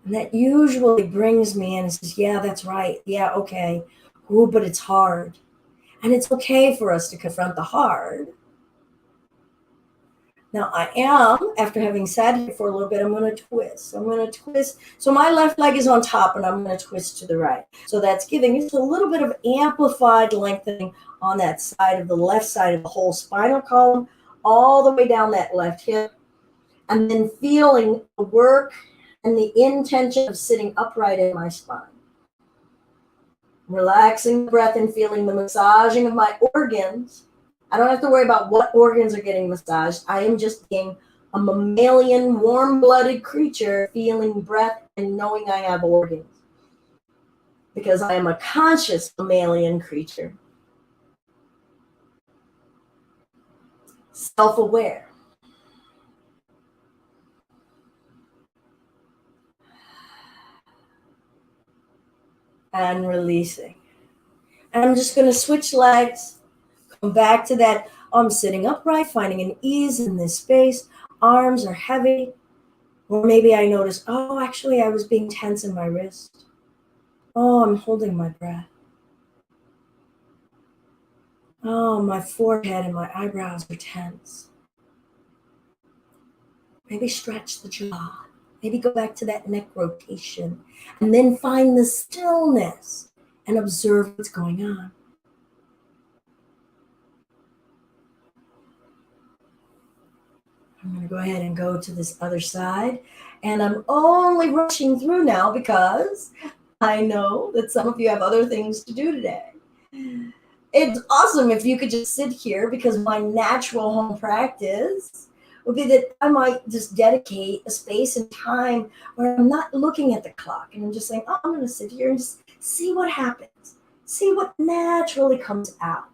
And that usually brings me in and says, yeah, that's right. Yeah, okay. Ooh, but it's hard. And it's okay for us to confront the hard. Now I am, after having sat here for a little bit, I'm going to twist. I'm going to twist. So my left leg is on top and I'm going to twist to the right. So that's giving us a little bit of amplified lengthening on that side of the left side of the whole spinal column, all the way down that left hip. And then feeling the work and the intention of sitting upright in my spine. Relaxing the breath and feeling the massaging of my organs. I don't have to worry about what organs are getting massaged. I am just being a mammalian, warm-blooded creature, feeling breath and knowing I have organs. because I am a conscious mammalian creature. Self-aware. And releasing. And I'm just going to switch legs, come back to that. I'm sitting upright, finding an ease in this space. Arms are heavy. Or maybe I notice, oh, actually, I was being tense in my wrist. Oh, I'm holding my breath. Oh, my forehead and my eyebrows are tense. Maybe stretch the jaw. Maybe go back to that neck rotation. And then find the stillness and observe what's going on. I'm going to go ahead and go to this other side. And I'm only rushing through now because I know that some of you have other things to do today. It's awesome if you could just sit here, because my natural home practice would be that I might just dedicate a space and time where I'm not looking at the clock and I'm just saying, oh, I'm going to sit here and just see what happens, see what naturally comes out.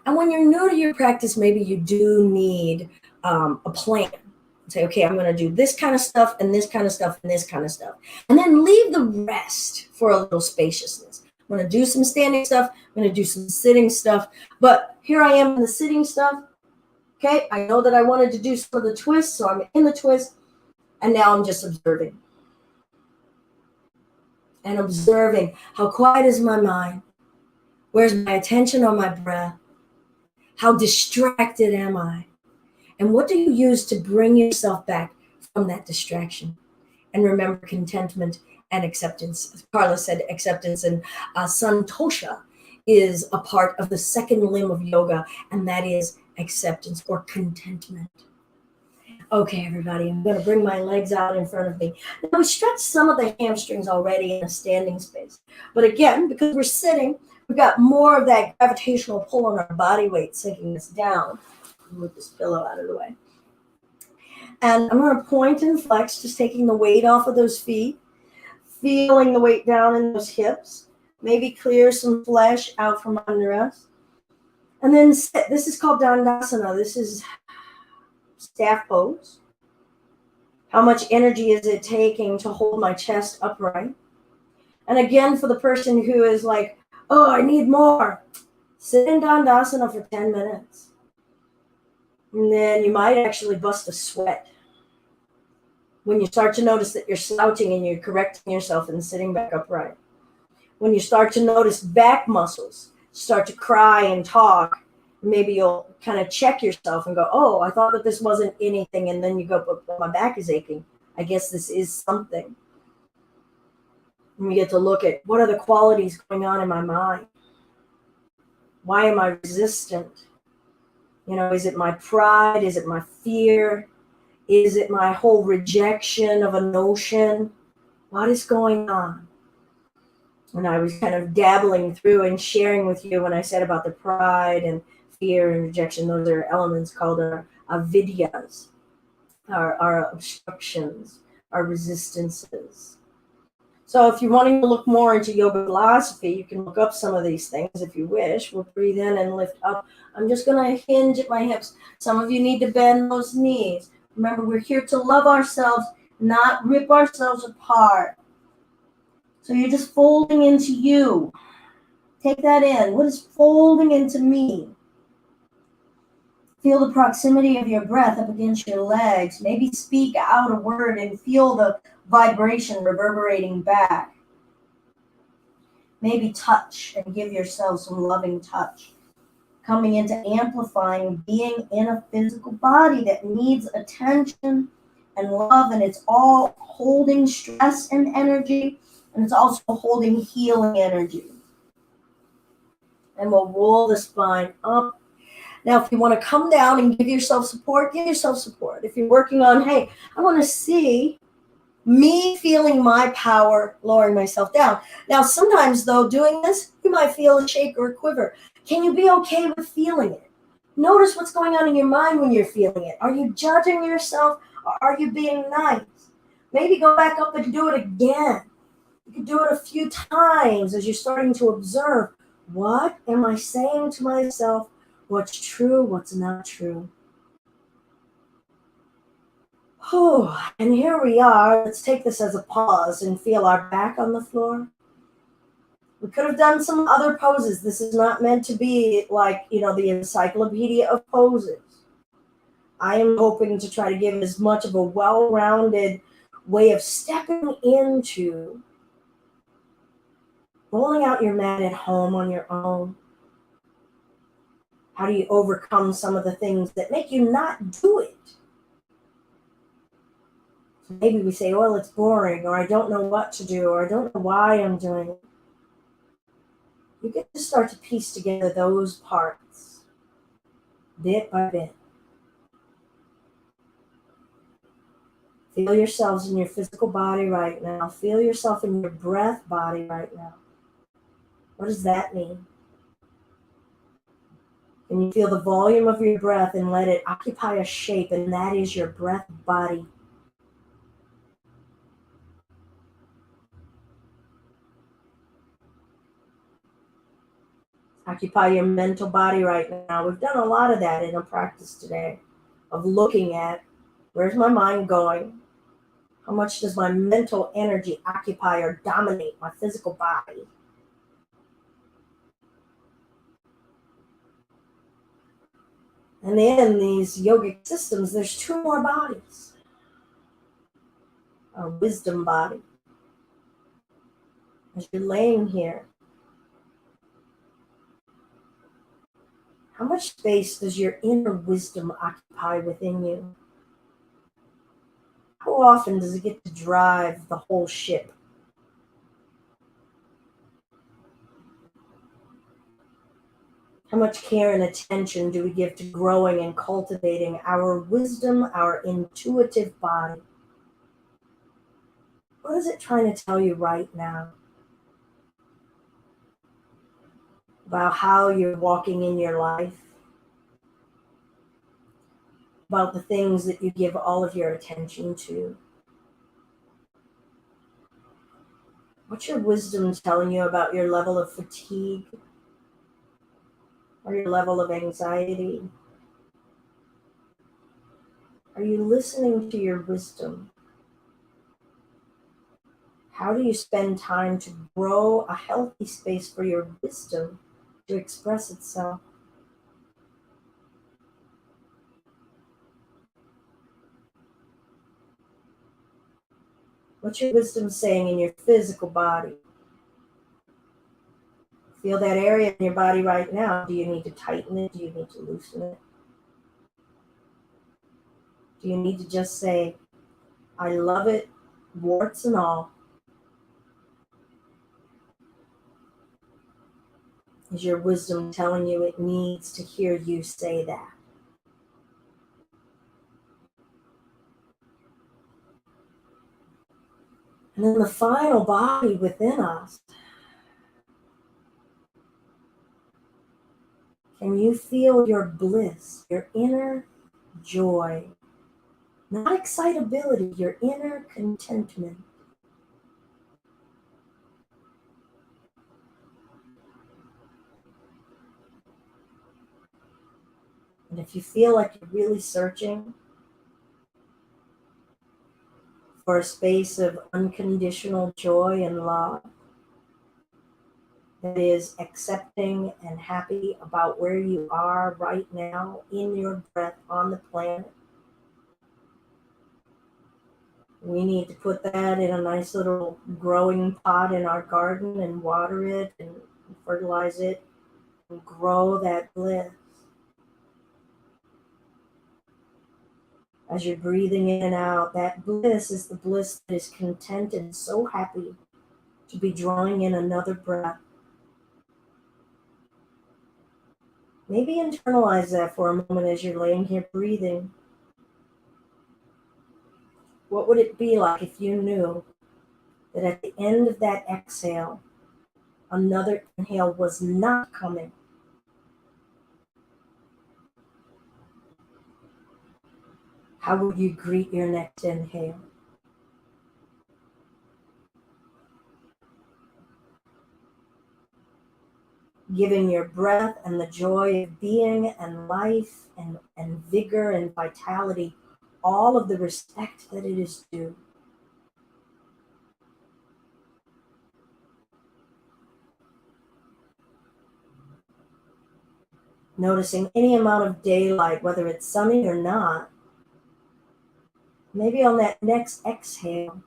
And when you're new to your practice, maybe you do need a plan. Say, okay, I'm going to do this kind of stuff and this kind of stuff and this kind of stuff. And then leave the rest for a little spaciousness. I'm going to do some standing stuff. I'm going to do some sitting stuff. But here I am in the sitting stuff. Okay, I know that I wanted to do some of the twists, so I'm in the twist. And now I'm just observing. And observing how quiet is my mind. Where's my attention on my breath? How distracted am I? And what do you use to bring yourself back from that distraction? And remember contentment and acceptance. As Carla said, acceptance and santosha is a part of the second limb of yoga, and that is acceptance or contentment. Okay, everybody, I'm going to bring my legs out in front of me. Now, we stretched some of the hamstrings already in a standing space. But again, because we're sitting, we've got more of that gravitational pull on our body weight sinking us down. Move this pillow out of the way. And I'm going to point and flex, just taking the weight off of those feet, feeling the weight down in those hips, maybe clear some flesh out from under us. And then sit. This is called Dandasana. This is staff pose. How much energy is it taking to hold my chest upright? And again, for the person who is like, oh, I need more, sit in Dandasana for 10 minutes. And then you might actually bust a sweat when you start to notice that you're slouching and you're correcting yourself and sitting back upright. When you start to notice back muscles start to cry and talk, maybe you'll kind of check yourself and go, oh, I thought that this wasn't anything. And then you go, but my back is aching. I guess this is something. And you get to look at what are the qualities going on in my mind? Why am I resistant? You know, is it my pride? Is it my fear? Is it my whole rejection of a notion? What is going on? And I was kind of dabbling through and sharing with you when I said about the pride and fear and rejection. Those are elements called our avidyas, our obstructions, our resistances. So if you're wanting to look more into yoga philosophy, you can look up some of these things if you wish. We'll breathe in and lift up. I'm just going to hinge at my hips. Some of you need to bend those knees. Remember, we're here to love ourselves, not rip ourselves apart. So you're just folding into you. Take that in. What is folding into me? Feel the proximity of your breath up against your legs. Maybe speak out a word and feel the vibration reverberating back. Maybe touch and give yourself some loving touch. Coming into amplifying being in a physical body that needs attention and love, and it's all holding stress and energy, and it's also holding healing energy. And we'll roll the spine up. Now, if you want to come down and give yourself support, give yourself support. If you're working on, hey, I want to see me feeling my power, lowering myself down. Now, sometimes, though, doing this, you might feel a shake or a quiver. Can you be okay with feeling it? Notice what's going on in your mind when you're feeling it. Are you judging yourself, or are you being nice? Maybe go back up and do it again. You could do it a few times as you're starting to observe, what am I saying to myself? What's true? What's not true? Oh, and here we are. Let's take this as a pause and feel our back on the floor. We could have done some other poses. This is not meant to be like, the encyclopedia of poses. I am hoping to try to give as much of a well-rounded way of stepping into rolling out your mat at home on your own. How do you overcome some of the things that make you not do it? So maybe we say, well, it's boring, or I don't know what to do, or I don't know why I'm doing it. You get to start to piece together those parts, bit by bit. Feel yourselves in your physical body right now. Feel yourself in your breath body right now. What does that mean? Can you feel the volume of your breath and let it occupy a shape, and that is your breath body? Occupy your mental body right now. We've done a lot of that in a practice today of looking at where's my mind going? How much does my mental energy occupy or dominate my physical body? And in these yogic systems, there's two more bodies. Our wisdom body. As you're laying here, how much space does your inner wisdom occupy within you? How often does it get to drive the whole ship? How much care and attention do we give to growing and cultivating our wisdom, our intuitive body? What is it trying to tell you right now about how you're walking in your life? About the things that you give all of your attention to? What's your wisdom telling you about your level of fatigue or your level of anxiety? Are you listening to your wisdom? How do you spend time to grow a healthy space for your wisdom to express itself? What's your wisdom saying in your physical body? Feel that area in your body right now. Do you need to tighten it? Do you need to loosen it? Do you need to just say, I love it, warts and all? Is your wisdom telling you it needs to hear you say that? And then the final body within us. Can you feel your bliss, your inner joy? Not excitability, your inner contentment. And if you feel like you're really searching for a space of unconditional joy and love, that is accepting and happy about where you are right now in your breath on the planet, we need to put that in a nice little growing pot in our garden and water it and fertilize it and grow that bliss. As you're breathing in and out, that bliss is the bliss that is content and so happy to be drawing in another breath. Maybe internalize that for a moment as you're laying here breathing. What would it be like if you knew that at the end of that exhale, another inhale was not coming? How would you greet your next inhale? giving your breath and the joy of being and life and vigor and vitality all of the respect that it is due. Noticing any amount of daylight, whether it's sunny or not, maybe on that next exhale,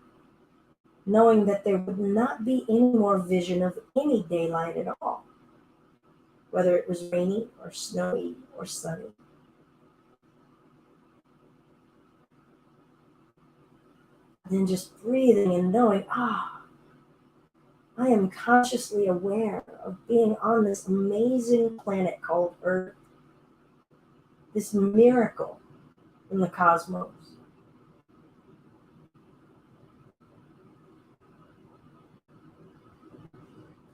knowing that there would not be any more vision of any daylight at all, whether it was rainy or snowy or sunny. And then just breathing and knowing, I am consciously aware of being on this amazing planet called Earth, this miracle in the cosmos.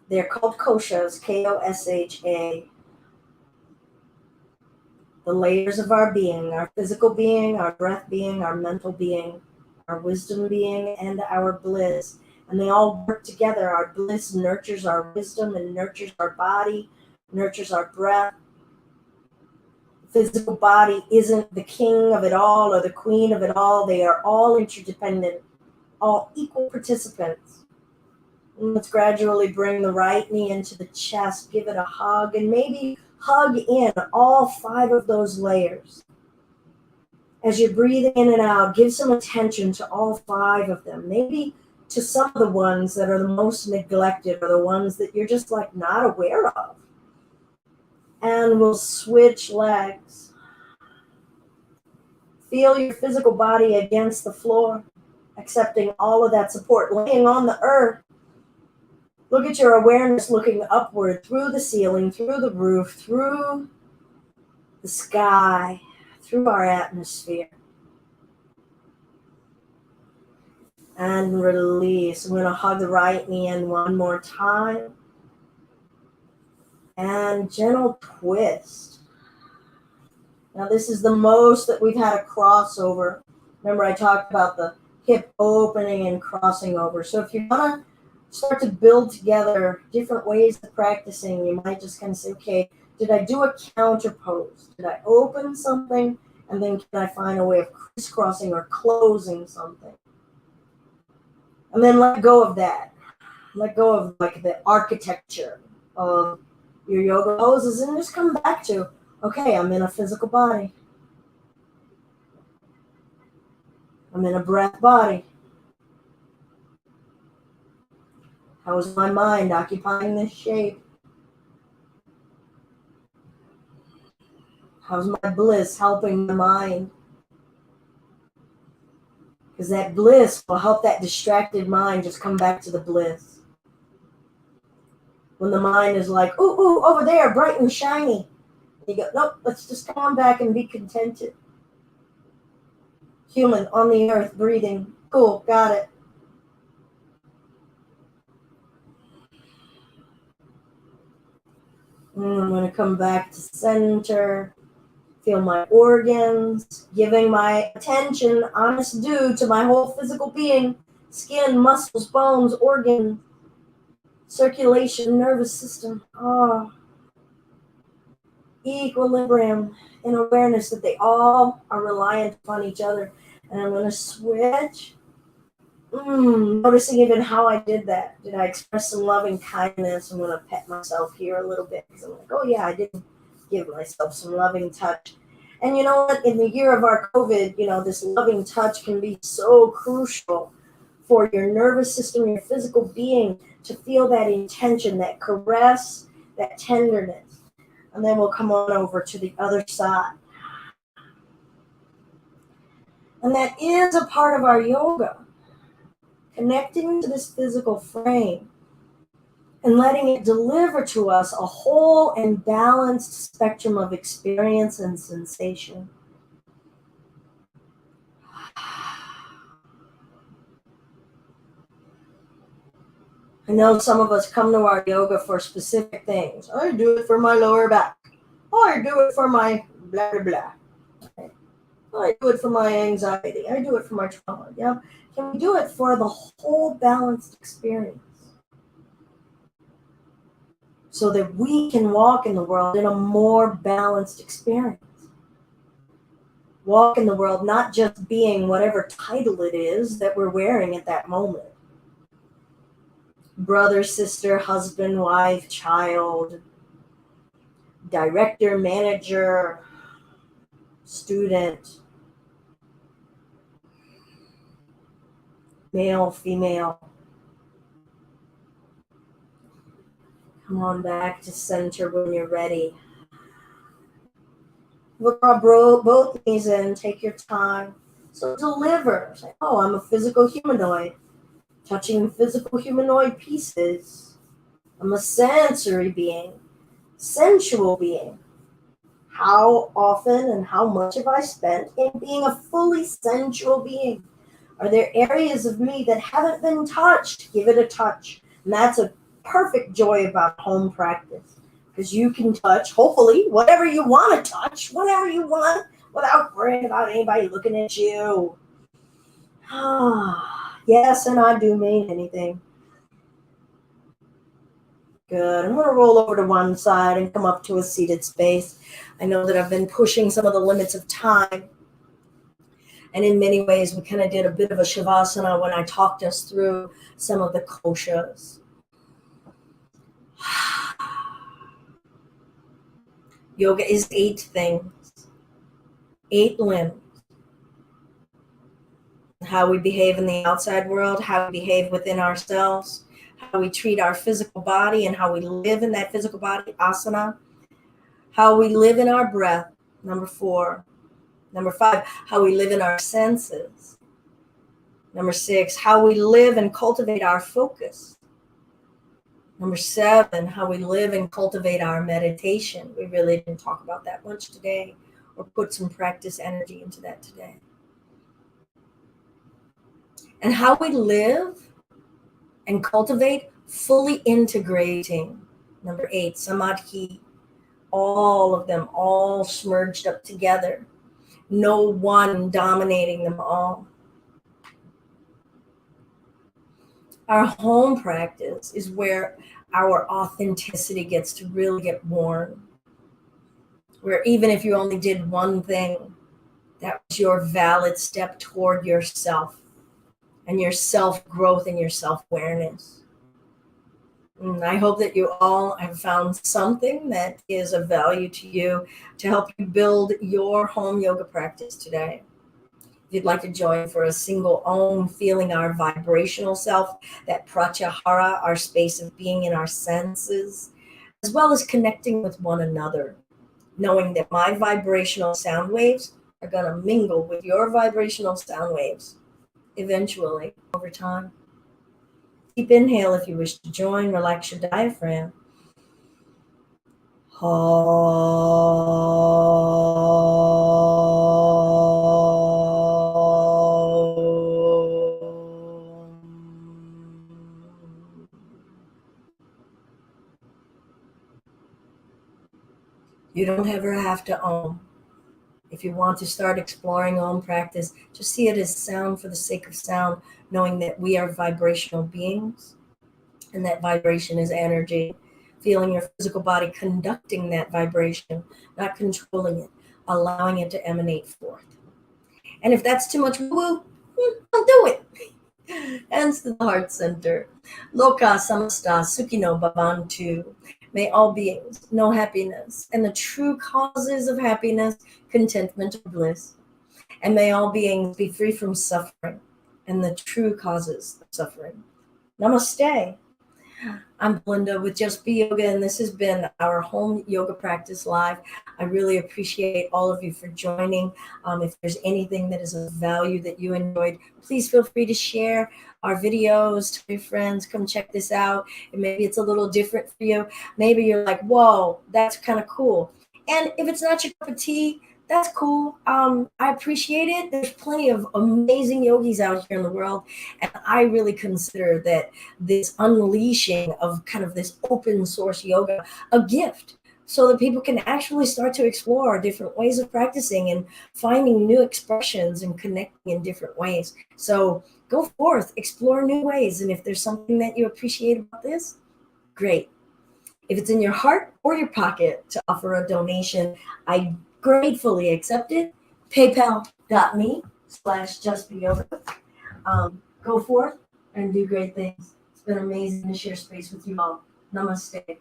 They're called koshas, K-O-S-H-A. The layers of our being, our physical being, our breath being, our mental being, our wisdom being, and our bliss. And they all work together. Our bliss nurtures our wisdom and nurtures our body, nurtures our breath. The physical body isn't the king of it all or the queen of it all. They are all interdependent, all equal participants. And let's gradually bring the right knee into the chest, give it a hug, and maybe hug in all 5 of those layers. As you're breathing in and out, give some attention to all 5 of them. Maybe to some of the ones that are the most neglected or the ones that you're just like not aware of. And we'll switch legs. Feel your physical body against the floor, accepting all of that support, laying on the earth. Look at your awareness looking upward through the ceiling, through the roof, through the sky, through our atmosphere. And release. I'm going to hug the right knee in one more time. And gentle twist. Now this is the most that we've had a crossover. Remember I talked about the hip opening and crossing over. So if you want to start to build together different ways of practicing, you might just kind of say, okay, did I do a counter pose? Did I open something? And then can I find a way of crisscrossing or closing something? And then let go of that. Let go of like the architecture of your yoga poses and just come back to, okay, I'm in a physical body. I'm in a breath body. How is my mind occupying this shape? How's my bliss helping the mind? Because that bliss will help that distracted mind just come back to the bliss. When the mind is like, ooh, over there, bright and shiny. You go, nope, let's just come on back and be contented. Human on the earth, breathing. Cool, got it. And I'm going to come back to center. Feel my organs, giving my attention, honest due to my whole physical being, skin, muscles, bones, organs, circulation, nervous system. Equilibrium and awareness that they all are reliant upon each other. And I'm going to switch. Noticing even how I did that. Did I express some loving kindness? I'm going to pet myself here a little bit because I'm like, oh yeah, I did give myself some loving touch. And you know what? In the year of our COVID, this loving touch can be so crucial for your nervous system, your physical being, to feel that intention, that caress, that tenderness. And then we'll come on over to the other side. And that is a part of our yoga. Connecting to this physical frame and letting it deliver to us a whole and balanced spectrum of experience and sensation. I know some of us come to our yoga for specific things. I do it for my lower back. I do it for my blah, blah, blah. I do it for my anxiety. I do it for my trauma. Yeah. Can we do it for the whole balanced experience? so that we can walk in the world in a more balanced experience. Walk in the world not just being whatever title it is that we're wearing at that moment. Brother, sister, husband, wife, child, director, manager, student, male, female. Come on back to center when you're ready. Look up both knees in, take your time. So deliver. Say, oh, I'm a physical humanoid. Touching physical humanoid pieces. I'm a sensory being. Sensual being. How often and how much have I spent in being a fully sensual being? Are there areas of me that haven't been touched? Give it a touch. And that's a perfect joy about home practice. Because you can touch, hopefully, whatever you want to touch, whatever you want, without worrying about anybody looking at you. Yes, and I do mean anything. Good. I'm going to roll over to one side and come up to a seated space. I know that I've been pushing some of the limits of time. And in many ways, we kind of did a bit of a shavasana when I talked us through some of the koshas. Yoga is 8 things, 8 limbs. How we behave in the outside world, how we behave within ourselves, how we treat our physical body and how we live in that physical body, asana. How we live in our breath, number 4. Number 5, how we live in our senses. Number 6, how we live and cultivate our focus. Number 7, how we live and cultivate our meditation. We really didn't talk about that much today or put some practice energy into that today. And how we live and cultivate fully integrating. Number 8, samadhi. All of them, all smerged up together. No one dominating them all. Our home practice is where our authenticity gets to really get born. Where even if you only did one thing, that was your valid step toward yourself and your self-growth and your self-awareness. And I hope that you all have found something that is of value to you to help you build your home yoga practice today. If you'd like to join for a single Om, feeling our vibrational self, that pratyahara, our space of being in our senses, as well as connecting with one another, knowing that my vibrational sound waves are going to mingle with your vibrational sound waves eventually over time. Deep inhale if you wish to join. Relax your diaphragm. You don't ever have to Om. If you want to start exploring Om practice, just see it as sound for the sake of sound, knowing that we are vibrational beings and that vibration is energy. Feeling your physical body conducting that vibration, not controlling it, allowing it to emanate forth. And if that's too much woo, don't do it. Hands to the heart center. Loka samasta sukhino bhavantu. May all beings know happiness and the true causes of happiness, contentment, or bliss. And may all beings be free from suffering and the true causes of suffering. Namaste. I'm Belinda with Just Be Yoga, and this has been our home yoga practice live. I really appreciate all of you for joining. If there's anything that is of value that you enjoyed, please feel free to share our videos to your friends. Come check this out. And maybe it's a little different for you. Maybe you're like, whoa, that's kind of cool. And if it's not your cup of tea, that's cool. I appreciate it. There's plenty of amazing yogis out here in the world. And I really consider that this unleashing of kind of this open source yoga a gift, so that people can actually start to explore different ways of practicing and finding new expressions and connecting in different ways. So go forth, explore new ways. And if there's something that you appreciate about this, great. If it's in your heart or your pocket to offer a donation, I gratefully accept it. PayPal.me/justbeyoga. Go forth and do great things. It's been amazing to share space with you all. Namaste.